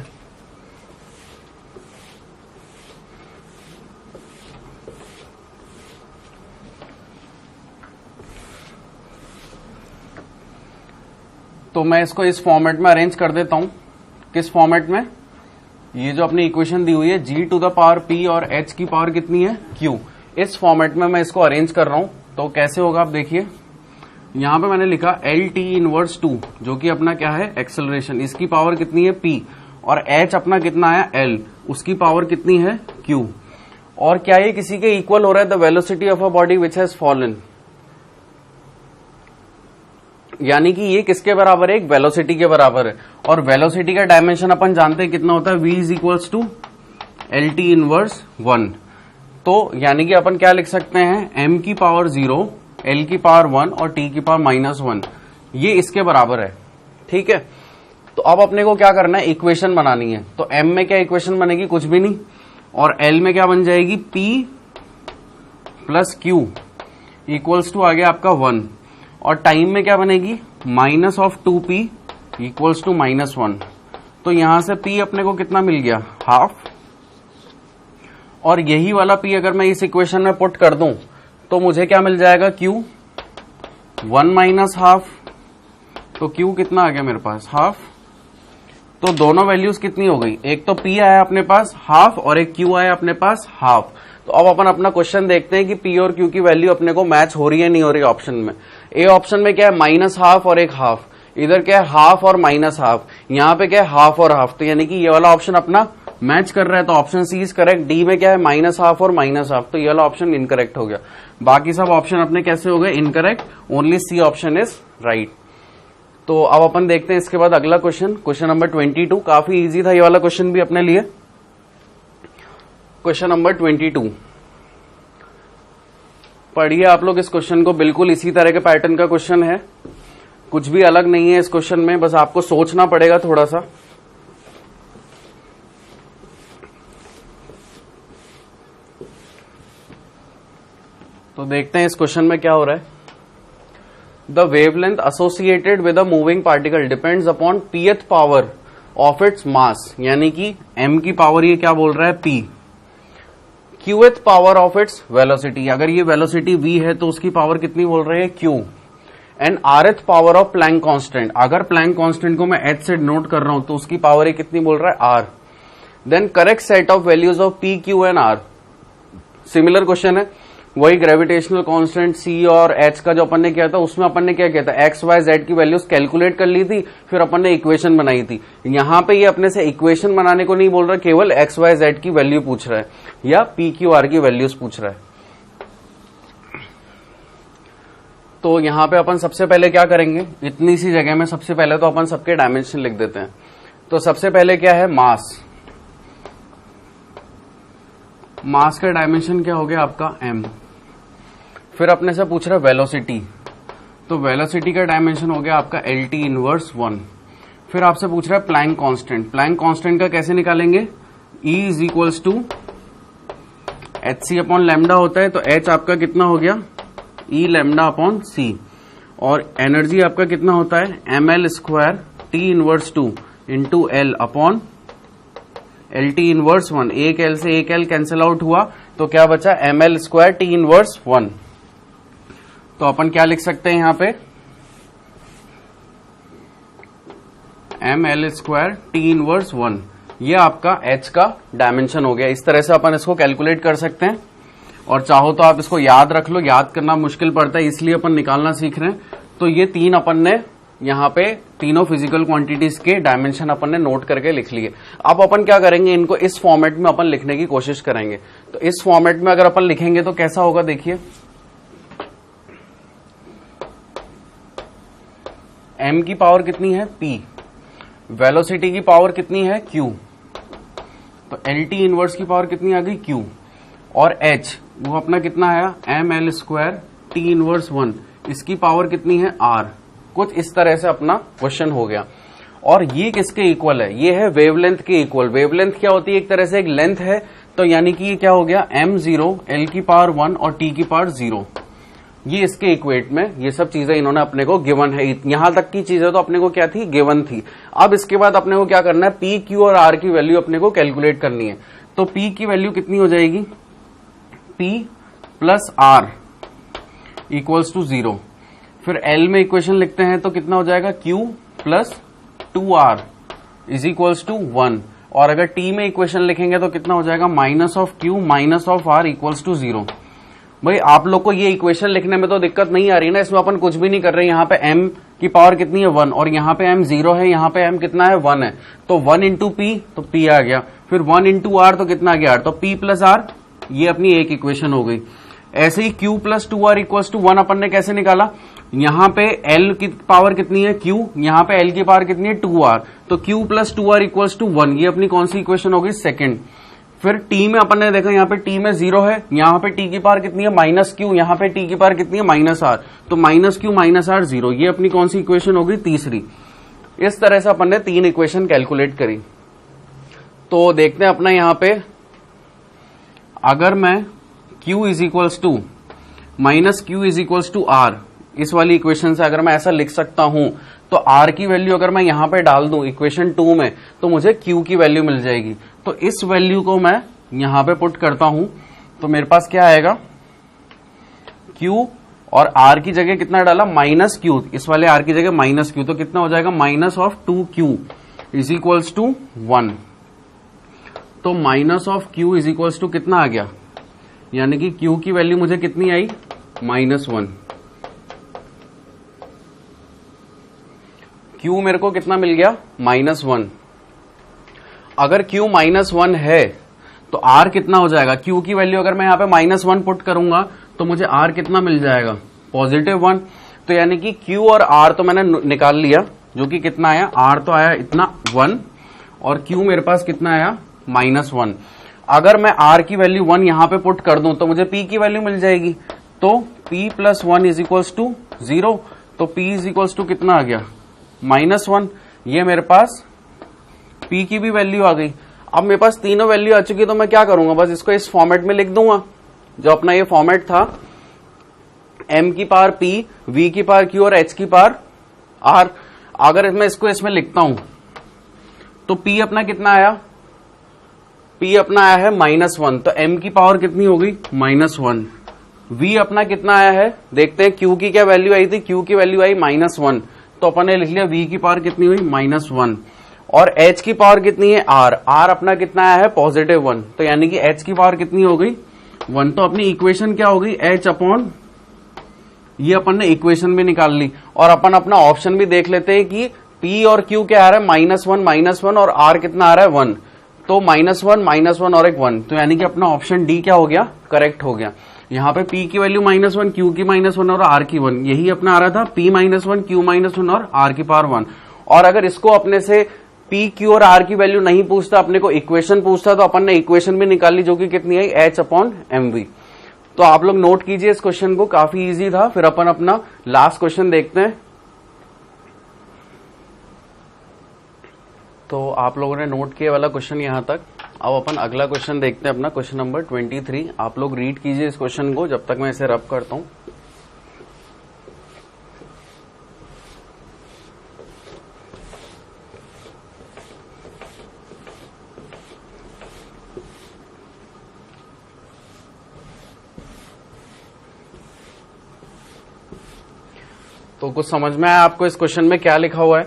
तो मैं इसको इस फॉर्मेट में अरेंज कर देता हूं। किस फॉर्मेट में, ये जो अपनी इक्वेशन दी हुई है G to the power P और H की पावर कितनी है Q, इस फॉर्मेट में मैं इसको अरेंज कर रहा हूं। तो कैसे होगा आप देखिए, यहां पे मैंने लिखा LT इनवर्स 2 जो कि अपना क्या है एक्सेलरेशन, इसकी पावर कितनी है P, और H अपना कितना आया L, उसकी पावर कितनी है Q। और क्या ये किसी के इक्वल हो रहा है, the velocity of a body which has fallen, यानी कि ये किसके बराबर है, एक वेलोसिटी के बराबर है। और वेलोसिटी का डायमेंशन अपन जानते हैं कितना होता है, V is equals to LT inverse 1। तो यानी कि अपन क्या लिख सकते हैं, m की पावर 0, L की पावर 1 और T की पावर -1, ये इसके बराबर है। ठीक है, तो अब अपने को क्या करना है, इक्वेशन बनानी है। तो m में क्या इक्वेशन बनेगी, कुछ भी नहीं, और L में क्या बन जाएगी, P plus Q equals to आ गया आपका 1, और टाइम में क्या बनेगी, minus of 2P equals to -1। तो यहां से P अपने को कितना मिल गया, हाफ, और यही वाला P अगर मैं इस इक्वेशन में पुट कर दूं तो मुझे क्या मिल जाएगा, Q 1 माइनस हाफ। तो Q कितना आ गया मेरे पास, हाफ। तो दोनों वैल्यूज कितनी हो गई, एक तो P आया अपने पास हाफ और एक Q आया अपने पास हाफ। तो अब अपन अपना क्वेश्चन देखते हैं कि P और Q की वैल्यू अपने को मैच हो रही है नहीं हो रही। ऑप्शन में ए ऑप्शन में क्या है, माइनस हाफ और एक हाफ, इधर क्या है हाफ और माइनस हाफ, यहाँ पे क्या है हाफ और हाफ। तो यानी कि ये वाला ऑप्शन अपना मैच कर रहा है, तो option C is correct. D में क्या है, माइनस हाफ और माइनस हाफ, तो ये वाला ऑप्शन इनकरेक्ट हो गया। बाकी सब ऑप्शन अपने कैसे हो गए, incorrect, only C option is right. तो अब अपन देखते हैं इसके बाद अगला क्वेश्चन, क्वेश्चन नंबर 22। काफी इजी था ये वाला क्वेश्चन भी अपने लिए। क्वेश्चन नंबर 22 पढ़िए आप लोग इस क्वेश्चन को, बिल्कुल इसी तरह के पैटर्न का क्वेश्चन है, कुछ भी अलग नहीं है इस क्वेश्चन में, बस आपको सोचना पड़ेगा थोड़ा सा। तो देखते हैं इस क्वेश्चन में क्या हो रहा है। The wavelength associated with a moving particle depends upon pth power of its mass, यानी कि m की पावर ये क्या बोल रहा है p, qth power of its velocity, अगर ये वेलोसिटी v है तो उसकी पावर कितनी बोल रहे हैं q, and rth power of Planck constant, अगर प्लैंक कांस्टेंट को मैं h से डिनोट कर रहा हूं तो उसकी पावर ये कितनी बोल रहा है r। Then correct set of values of p, q and r। Similar question है, वही ग्रेविटेशनल कांस्टेंट C और H का जो अपन ने किया था, उसमें अपन ने क्या किया था, x, y, z की वैल्यूज कैलकुलेट कर ली थी, फिर अपन ने इक्वेशन बनाई थी। यहां पे ये अपने से इक्वेशन बनाने को नहीं बोल रहा, केवल x, y, z की वैल्यू पूछ रहा है या p, q, r की वैल्यूज पूछ रहा है। तो यहां पे अपन सबसे पहले क्या करेंगे, इतनी सी जगह में सबसे पहले तो अपन सबके डायमेंशन लिख देते हैं। तो सबसे पहले क्या है, मास, मास का डायमेंशन क्या हो गया आपका m। फिर अपने से पूछ रहा है वेलोसिटी, तो वेलोसिटी का डायमेंशन हो गया आपका LT इनवर्स 1। फिर आपसे पूछ रहा है प्लैंक कांस्टेंट, प्लैंक कांस्टेंट का कैसे निकालेंगे, E is equals to HC upon lambda होता है, तो H आपका कितना हो गया, E लैम्डा अपॉन C, और एनर्जी आपका कितना होता है, ml square T inverse 2 into L upon LT inverse 1। एक L से एक L कैंसिल आउट हुआ तो क्या बचा, ml स्क्वायर T इनवर्स 1। तो अपन क्या लिख सकते हैं यहां पे, ml स्क्वायर T इनवर्स 1, ये आपका H का डायमेंशन हो गया। इस तरह से अपन इसको कैलकुलेट कर सकते हैं, और चाहो तो आप इसको याद रख लो, याद करना मुश्किल पड़ता है इसलिए अपन निकालना सीख रहे हैं। तो ये तीन अपन ने यहाँ पे तीनों फिजिकल क्वांटिटीज के डायमेंशन अपन ने नोट करके लिख लिए। अब अपन क्या करेंगे, इनको इस फॉर्मेट में अपन लिखने की कोशिश करेंगे। तो इस फॉर्मेट में अगर अपन लिखेंगे तो कैसा होगा, देखिए m की पावर कितनी है p, वेलोसिटी की पावर कितनी है q, तो LT इनवर्स की पावर कितनी आ गई q, और h वो अपना कितना है ml स्क्वायर t इनवर्स 1, इसकी पावर कितनी है r। कुछ इस तरह से अपना क्वेश्चन हो गया। और ये किसके इक्वल है, ये है वेवलेंथ के इक्वल। वेवलेंथ क्या होती है, एक तरह से एक लेंथ है, तो यानी कि ये क्या हो गया m0 l की पावर 1 और t की पावर 0, ये इसके इक्वेट में ये सब चीजें इन्होंने अपने को गिवन है। यहां तक की चीजें तो अपने को क्या थी, गिवन थी। अब इसके बाद अपने को क्या करना है, p q और r की वैल्यू अपने को कैलकुलेट करनी है। तो p की वैल्यू कितनी हो जाएगी, p plus r equals to 0। फिर L में इक्वेशन लिखते हैं तो कितना हो जाएगा, Q plus 2R is equals to 1। और अगर T में इक्वेशन लिखेंगे तो कितना हो जाएगा, minus of Q minus of R equals to 0। भाई आप लोग को ये इक्वेशन लिखने में तो दिक्कत नहीं आ रही ना, इसमें अपन कुछ भी नहीं कर रहे। यहाँ पे m की पावर कितनी है 1 और यहाँ पे m 0 है, यहाँ पे m कितना है 1 है, तो 1 इंटू p तो p आ गया, फिर 1 इंटू r तो कितना आ गया r, तो p प्लस r, ये अपनी एक इक्वेशन हो गई। ऐसे ही q plus 2r equals to 1 अपन ने कैसे निकाला, यहाँ पे l की पावर कितनी है q, यहाँ पे l की पावर कितनी है 2r, तो q plus 2r equals to 1, ये अपनी कौन सी इक्वेशन होगी, सेकंड। फिर t में अपन ने देखा यहाँ पे t में 0 है, यहाँ पे t की पावर कितनी है माइनस q, यहाँ पे t की पावर कितनी है माइनस r, तो माइनस q माइनस r 0, ये अपनी कौन सी इक्वेशन होगी, तीसरी। इस तरह से अपन ने 3 इक्वेशन कैलकुलेट करी। तो देखते हैं अपना यहाँ पे, अगर मैं q is equals to minus q is equals to r, इस वाली इक्वेशन से अगर मैं ऐसा लिख सकता हूं, तो r की वैल्यू अगर मैं यहां पे डाल दूं इक्वेशन 2 में, तो मुझे q की वैल्यू मिल जाएगी। तो इस वैल्यू को मैं यहां पे पुट करता हूं, तो मेरे पास क्या आएगा, q और r की जगह कितना डाला, माइनस q, इस वाले r की जगह माइनस q, तो कितना हो जाएगा, minus of 2q is equals to 1। तो minus of q is equals to कितना आ गया, यानी कि q की वैल्यू मुझे कितनी आई, -1। q मेरे को कितना मिल गया, -1। अगर q -1 है तो r कितना हो जाएगा, q की वैल्यू अगर मैं यहाँ पे -1 पुट करूंगा तो मुझे r कितना मिल जाएगा, +1। तो यानी कि q और r तो मैंने निकाल लिया, जो कि कितना आया, r तो आया इतना 1 और q मेरे पास कितना आया, -1। अगर मैं r की वैल्यू 1 यहां पे पुट कर दूं तो मुझे p की वैल्यू मिल जाएगी, तो p plus 1 is equals to 0, तो p इज इक्वल्स टू कितना आ गया, -1। ये मेरे पास p की भी वैल्यू आ गई। अब मेरे पास तीनों वैल्यू आ चुकी, तो मैं क्या करूंगा, बस इसको इस फॉर्मेट में लिख दूंगा, जो अपना ये फॉर्मेट था, m की पावर p, v की पावर q और h की पावर r। अगर मैं इसको इसमें लिखता हूं तो p अपना कितना आया, p अपना आया है -1, तो m की पावर कितनी हो गई, -1। v अपना कितना आया है, देखते हैं q की क्या वैल्यू आई थी, q की वैल्यू आई -1, तो अपन ने लिख लिया v की पावर कितनी हुई, -1। और h की पावर कितनी है, r अपना कितना आया है, +1, तो यानी कि h की पावर कितनी हो गई, 1। तो अपनी इक्वेशन क्या हो गई, h अपॉन, ये अपन ने इक्वेशन भी निकाल ली। और अपन अपना ऑप्शन भी देख लेते हैं कि p और q क्या आ रहा है, -1 और r कितना आ रहा है, 1, तो -1 और एक 1, तो यानी कि अपना ऑप्शन डी क्या हो गया, करेक्ट हो गया। यहाँ पे p की वैल्यू -1, q की -1 और r की 1, यही अपना आ रहा था, p -1, q -1 और r की पावर 1। और अगर इसको अपने से p, q और r की वैल्यू नहीं पूछता, अपने को इक्वेशन पूछता, तो अपन ने इक्वेशन भी निकाल ली, जो कि कितनी आई, h अपॉन mv। तो आप लोग नोट कीजिए इस क्वेश्चन को, काफी इजी था। फिर अपन अपना लास्ट क्वेश्चन देखते हैं। तो आप लोगों ने नोट किया वाला क्वेश्चन यहां तक। अब अपन अगला क्वेश्चन देखते हैं, अपना क्वेश्चन नंबर 23। आप लोग रीड कीजिए इस क्वेश्चन को जब तक मैं इसे रब करता हूं। तो कुछ समझ में आया आपको इस क्वेश्चन में क्या लिखा हुआ है?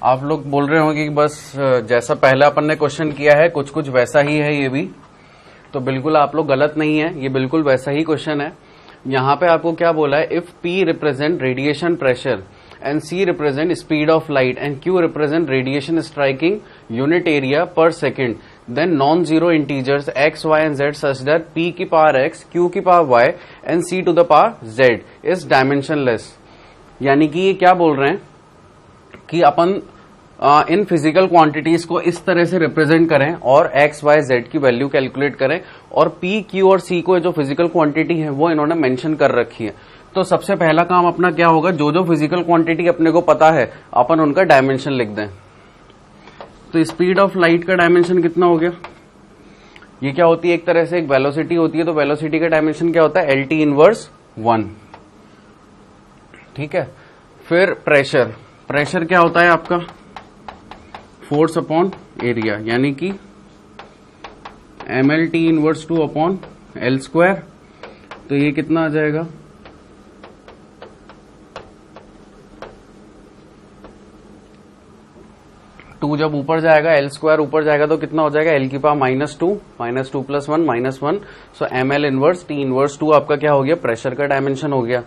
आप लोग बोल रहे होंगे कि बस जैसा पहला अपन ने क्वेश्चन किया है कुछ कुछ वैसा ही है ये भी। तो बिल्कुल आप लोग गलत नहीं है, ये बिल्कुल वैसा ही क्वेश्चन है। यहां पे आपको क्या बोला है, if P represent radiation pressure and C represent speed of light and Q represent radiation striking unit area per second, then non zero integers x, y and z such that P की power x, Q की power y and C to the power z is dimensionless. यानी कि ये क्या बोल रहे हैं कि अपन इन फिजिकल क्वांटिटीज को इस तरह से रिप्रेजेंट करें और x, y, z की वैल्यू कैलकुलेट करें, और P, Q और C को जो फिजिकल क्वांटिटी है वो इन्होंने मेंशन कर रखी है। तो सबसे पहला काम अपना क्या होगा, जो जो फिजिकल क्वांटिटी अपने को पता है अपन उनका डायमेंशन लिख दें। तो स्पीड ऑफ लाइट का डायमेंशन कितना हो गया, ये क्या होती है, एक तरह से एक वेलोसिटी होती है, तो वेलोसिटी का डायमेंशन क्या होता है, LT इनवर्स 1। ठीक है, फिर प्रेशर, प्रेशर क्या होता है आपका, फोर्स अपॉन एरिया, यानी कि MLT inverse 2 upon L square. तो ये कितना आ जाएगा, टू जब ऊपर जाएगा, L स्क्वायर ऊपर जाएगा तो कितना हो जाएगा, L की पावर -2 + 1 -1, सो ML इनवर्स T इनवर्स 2 आपका क्या हो गया, प्रेशर का डायमेंशन हो गया।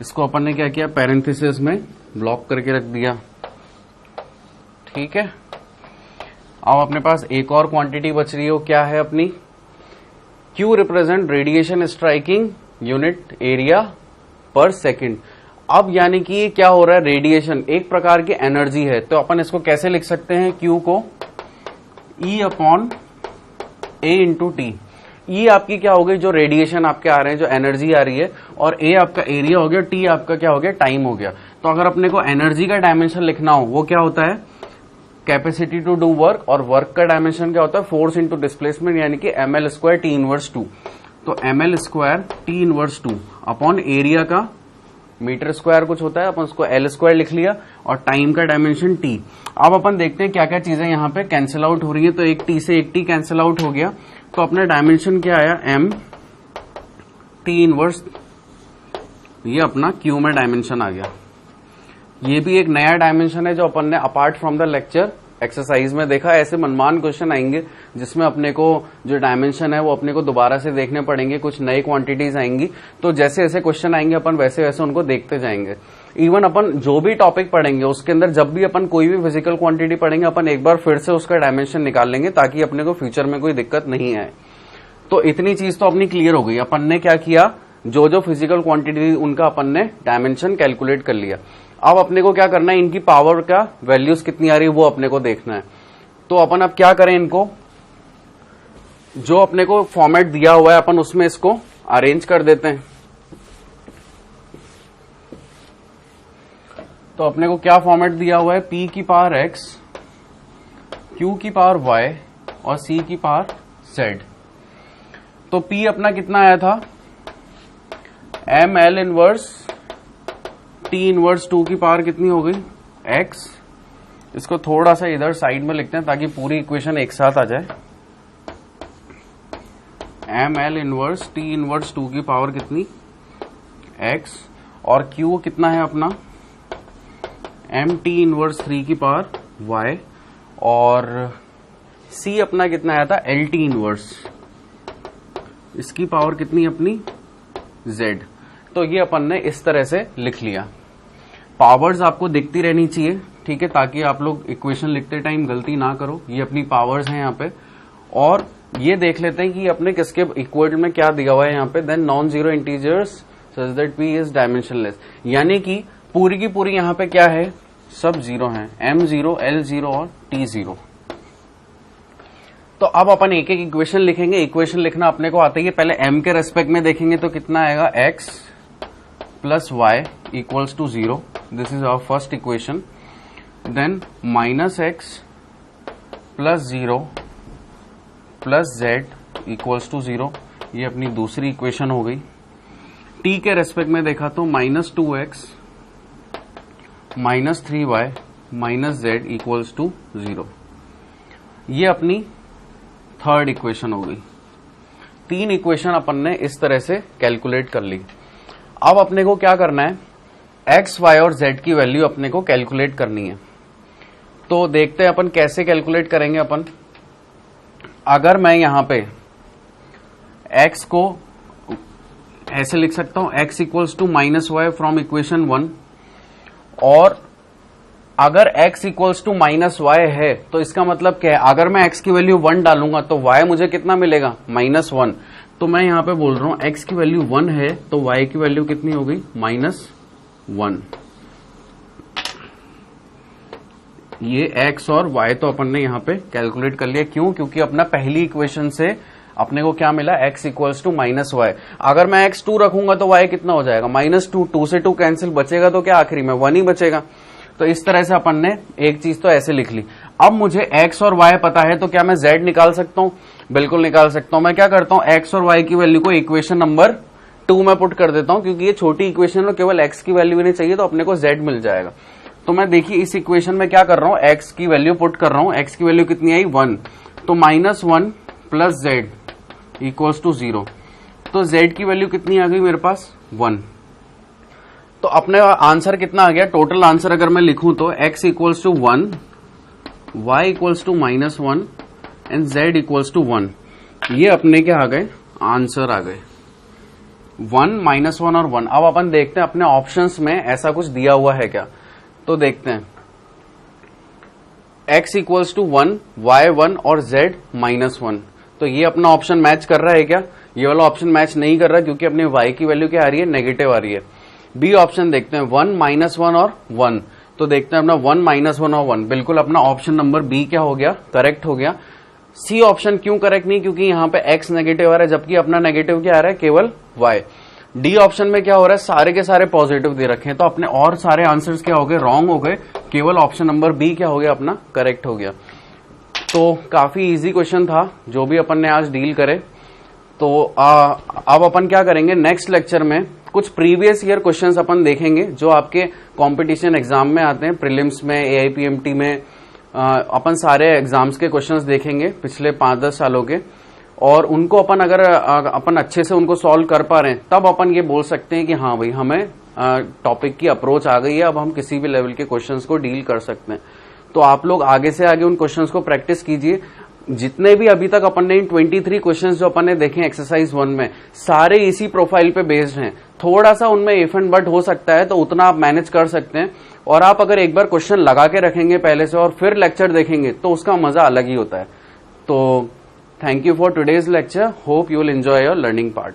इसको अपन ने क्या किया, पैरेंथेसिस में ब्लॉक करके रख दिया। ठीक है, अब अपने पास एक और क्वांटिटी बच रही हो, क्या है अपनी, Q represent radiation striking unit area per second. अब यानी कि ये क्या हो रहा है, रेडिएशन एक प्रकार की एनर्जी है, तो अपन इसको कैसे लिख सकते हैं, Q को E upon A into T. E आपकी क्या हो गई, जो रेडिएशन आपके आ रहे हैं, जो एनर्जी आ रही है, और ए आपका एरिया हो गया, टी आपका क्या हो गया, टाइम हो गया। तो अगर अपने को एनर्जी का डायमेंशन लिखना हो, वो क्या होता है, कैपेसिटी टू डू वर्क, और वर्क का डायमेंशन क्या होता है, फोर्स इंटू डिस्प्लेसमेंट, यानी कि ML स्क्वायर T इनवर्स 2। तो ML square T inverse 2 upon area का मीटर स्क्वायर कुछ होता है, अपन उसको L स्क्वायर लिख लिया, और टाइम का डायमेंशन T। अब अपन देखते हैं क्या क्या चीजें यहाँ पे कैंसिल आउट हो रही है। तो एक T से एक T कैंसिल आउट हो गया, तो अपना डायमेंशन क्या आया, M T इनवर्स, ये अपना Q में डायमेंशन आ गया। ये भी एक नया डायमेंशन है जो अपन ने apart from the lecture exercise में देखा। ऐसे मनमान क्वेश्चन आएंगे जिसमें अपने को जो डायमेंशन है वो अपने को दोबारा से देखने पड़ेंगे, कुछ नई क्वांटिटीज आएंगी, तो जैसे जैसे क्वेश्चन आएंगे अपन वैसे वैसे उनको देखते जाएंगे। इवन अपन जो भी टॉपिक पढ़ेंगे उसके अंदर जब भी अपन कोई भी फिजिकल क्वांटिटी पढ़ेंगे, अपन एक बार फिर से उसका डायमेंशन निकाल लेंगे ताकि अपने को फ्यूचर में कोई दिक्कत नहीं आए। तो इतनी चीज तो अपनी क्लियर हो गई। अपन ने क्या किया, जो जो फिजिकल क्वांटिटी उनका अपन ने डायमेंशन कैलकुलेट कर लिया। अब अपने को क्या करना है, इनकी पावर का वैल्यूज कितनी आ रही है वो अपने को देखना है। तो अपन अब क्या करें, इनको जो अपने को फॉर्मेट दिया हुआ है अपन उसमें इसको अरेंज कर देते हैं। तो अपने को क्या फॉर्मेट दिया हुआ है, P की पावर x, Q की पावर y और C की पावर z। तो P अपना कितना आया था, ML इनवर्स T इनवर्स 2 की पावर कितनी हो गई, x। इसको थोड़ा सा इधर साइड में लिखते हैं ताकि पूरी इक्वेशन एक साथ आ जाए। ML इनवर्स T इनवर्स 2 की पावर कितनी, x, और Q कितना है अपना, MT इनवर्स 3 की पावर y, और C अपना कितना आया था, LT इनवर्स, इसकी पावर कितनी अपनी, z। तो ये अपन ने इस तरह से लिख लिया। पावर्स आपको दिखती रहनी चाहिए, ठीक है, ताकि आप लोग इक्वेशन लिखते टाइम गलती ना करो। ये अपनी पावर्स हैं यहाँ पे, और ये देख लेते हैं कि अपने किसके इक्वल में क्या दिया हुआ है यहाँ पे, then non zero integers such that P is dimensionless, यानी कि पूरी की पूरी यहाँ पे क्या है, सब जीरो हैं, M0, L0 और T0। तो अब अपन एक एक इक्वेशन लिखेंगे। इक्वेशन लिखना अपने को आता ही है। पहले M के रेस्पेक्ट में देखेंगे तो कितना आएगा, x plus y equals to 0, this is our first equation. Then -x plus 0 plus z equals to 0, ये अपनी दूसरी इक्वेशन हो गई। t के रेस्पेक्ट में देखा तो -2x -3y -z equals to 0, ये अपनी थर्ड इक्वेशन हो गई। तीन इक्वेशन अपन ने इस तरह से कैलकुलेट कर ली। अब अपने को क्या करना है, x, y और z की वैल्यू अपने को कैलकुलेट करनी है। तो देखते हैं अपन कैसे कैलकुलेट करेंगे। अपन अगर मैं यहां पे x को ऐसे लिख सकता हूं x equals to minus y from equation 1, और अगर x equals to minus y है तो इसका मतलब क्या है, अगर मैं x की वैल्यू 1 डालूंगा तो y मुझे कितना मिलेगा, -1। तो मैं यहां पे बोल रहा हूं x की वैल्यू 1 है तो y की वैल्यू कितनी हो गई, -1। ये x और y तो अपन ने यहां पे कैलकुलेट कर लिया। क्यों? क्योंकि अपना पहली इक्वेशन से अपने को क्या मिला, x इक्वल्स टू -y। अगर मैं x 2 रखूंगा तो y कितना हो जाएगा, -2। 2 से 2 कैंसिल, बचेगा तो क्या आखिरी में 1 ही बचेगा। तो इस तरह से अपन ने एक चीज तो ऐसे लिख ली। अब मुझे x और y पता है तो क्या मैं z निकाल सकता हूं? बिल्कुल निकाल सकता हूं। मैं क्या करता हूं, x और y की वैल्यू को इक्वेशन नंबर 2 में पुट कर देता हूं, क्योंकि ये छोटी इक्वेशन में केवल x की वैल्यू नहीं चाहिए तो अपने को z मिल जाएगा। तो मैं देखिए इस इक्वेशन में क्या कर रहा हूं, x की वैल्यू पुट कर रहा हूं। x की वैल्यू कितनी आई, 1। तो -1 प्लस z इक्वल्स टू 0। तो z की वैल्यू कितनी आ गई मेरे पास, 1। तो अपने आंसर कितना आ गया, टोटल आंसर अगर मैं लिखूं तो x equals to 1, y equals to -1 and z equals to 1। ये अपने क्या आ गए, आंसर आ गए 1, -1 और 1। अब अपन देखते हैं अपने ऑप्शंस में ऐसा कुछ दिया हुआ है क्या। तो देखते हैं x इक्वल्स टू 1, y 1 और z -1। तो ये अपना ऑप्शन मैच कर रहा है क्या, ये वाला ऑप्शन मैच नहीं कर रहा क्योंकि अपने y की वैल्यू क्या आ रही है, नेगेटिव आ रही है। बी ऑप्शन देखते हैं 1, -1 और 1। तो देखते हैं अपना 1, -1 और 1, बिल्कुल अपना ऑप्शन नंबर बी क्या हो गया, करेक्ट हो गया। सी ऑप्शन क्यों करेक्ट नहीं, क्योंकि यहाँ पे x नेगेटिव आ रहा है जबकि अपना नेगेटिव क्या आ रहा है, केवल y। डी ऑप्शन में क्या हो रहा है, सारे के सारे पॉजिटिव दे रखे हैं तो अपने और सारे आंसर्स क्या हो गए, रॉन्ग हो गए। केवल ऑप्शन नंबर बी क्या हो गया, अपना करेक्ट हो गया। तो काफी इजी क्वेश्चन था जो भी अपन ने आज डील करे। तो अब अपन क्या करेंगे, नेक्स्ट लेक्चर में कुछ प्रीवियस ईयर क्वेश्चंस अपन देखेंगे जो आपके कंपटीशन एग्जाम में आते हैं, प्रीलिम्स में, एआईपीएमटी में। अपन सारे एग्जाम्स के क्वेश्चंस देखेंगे पिछले 5-10 सालों के, और उनको अपन अगर अपन अच्छे से उनको सॉल्व कर पा रहे हैं तब अपन ये बोल सकते हैं कि हाँ भाई हमें टॉपिक की अप्रोच आ गई है, अब हम किसी भी लेवल के क्वेश्चंस को डील कर सकते हैं। तो आप लोग आगे से आगे उन क्वेश्चंस को प्रैक्टिस कीजिए। जितने भी अभी तक अपन ने इन 23 क्वेश्चंस जो अपन ने देखे एक्सरसाइज 1 में, सारे इसी प्रोफाइल पे बेस्ड हैं। थोड़ा सा उनमें इफ एंड बट हो सकता है तो उतना आप मैनेज कर सकते हैं। और आप अगर एक बार क्वेश्चन लगा के रखेंगे पहले से और फिर लेक्चर देखेंगे तो उसका मजा अलग ही होता है। तो thank you for today's lecture, hope you will enjoy your learning part.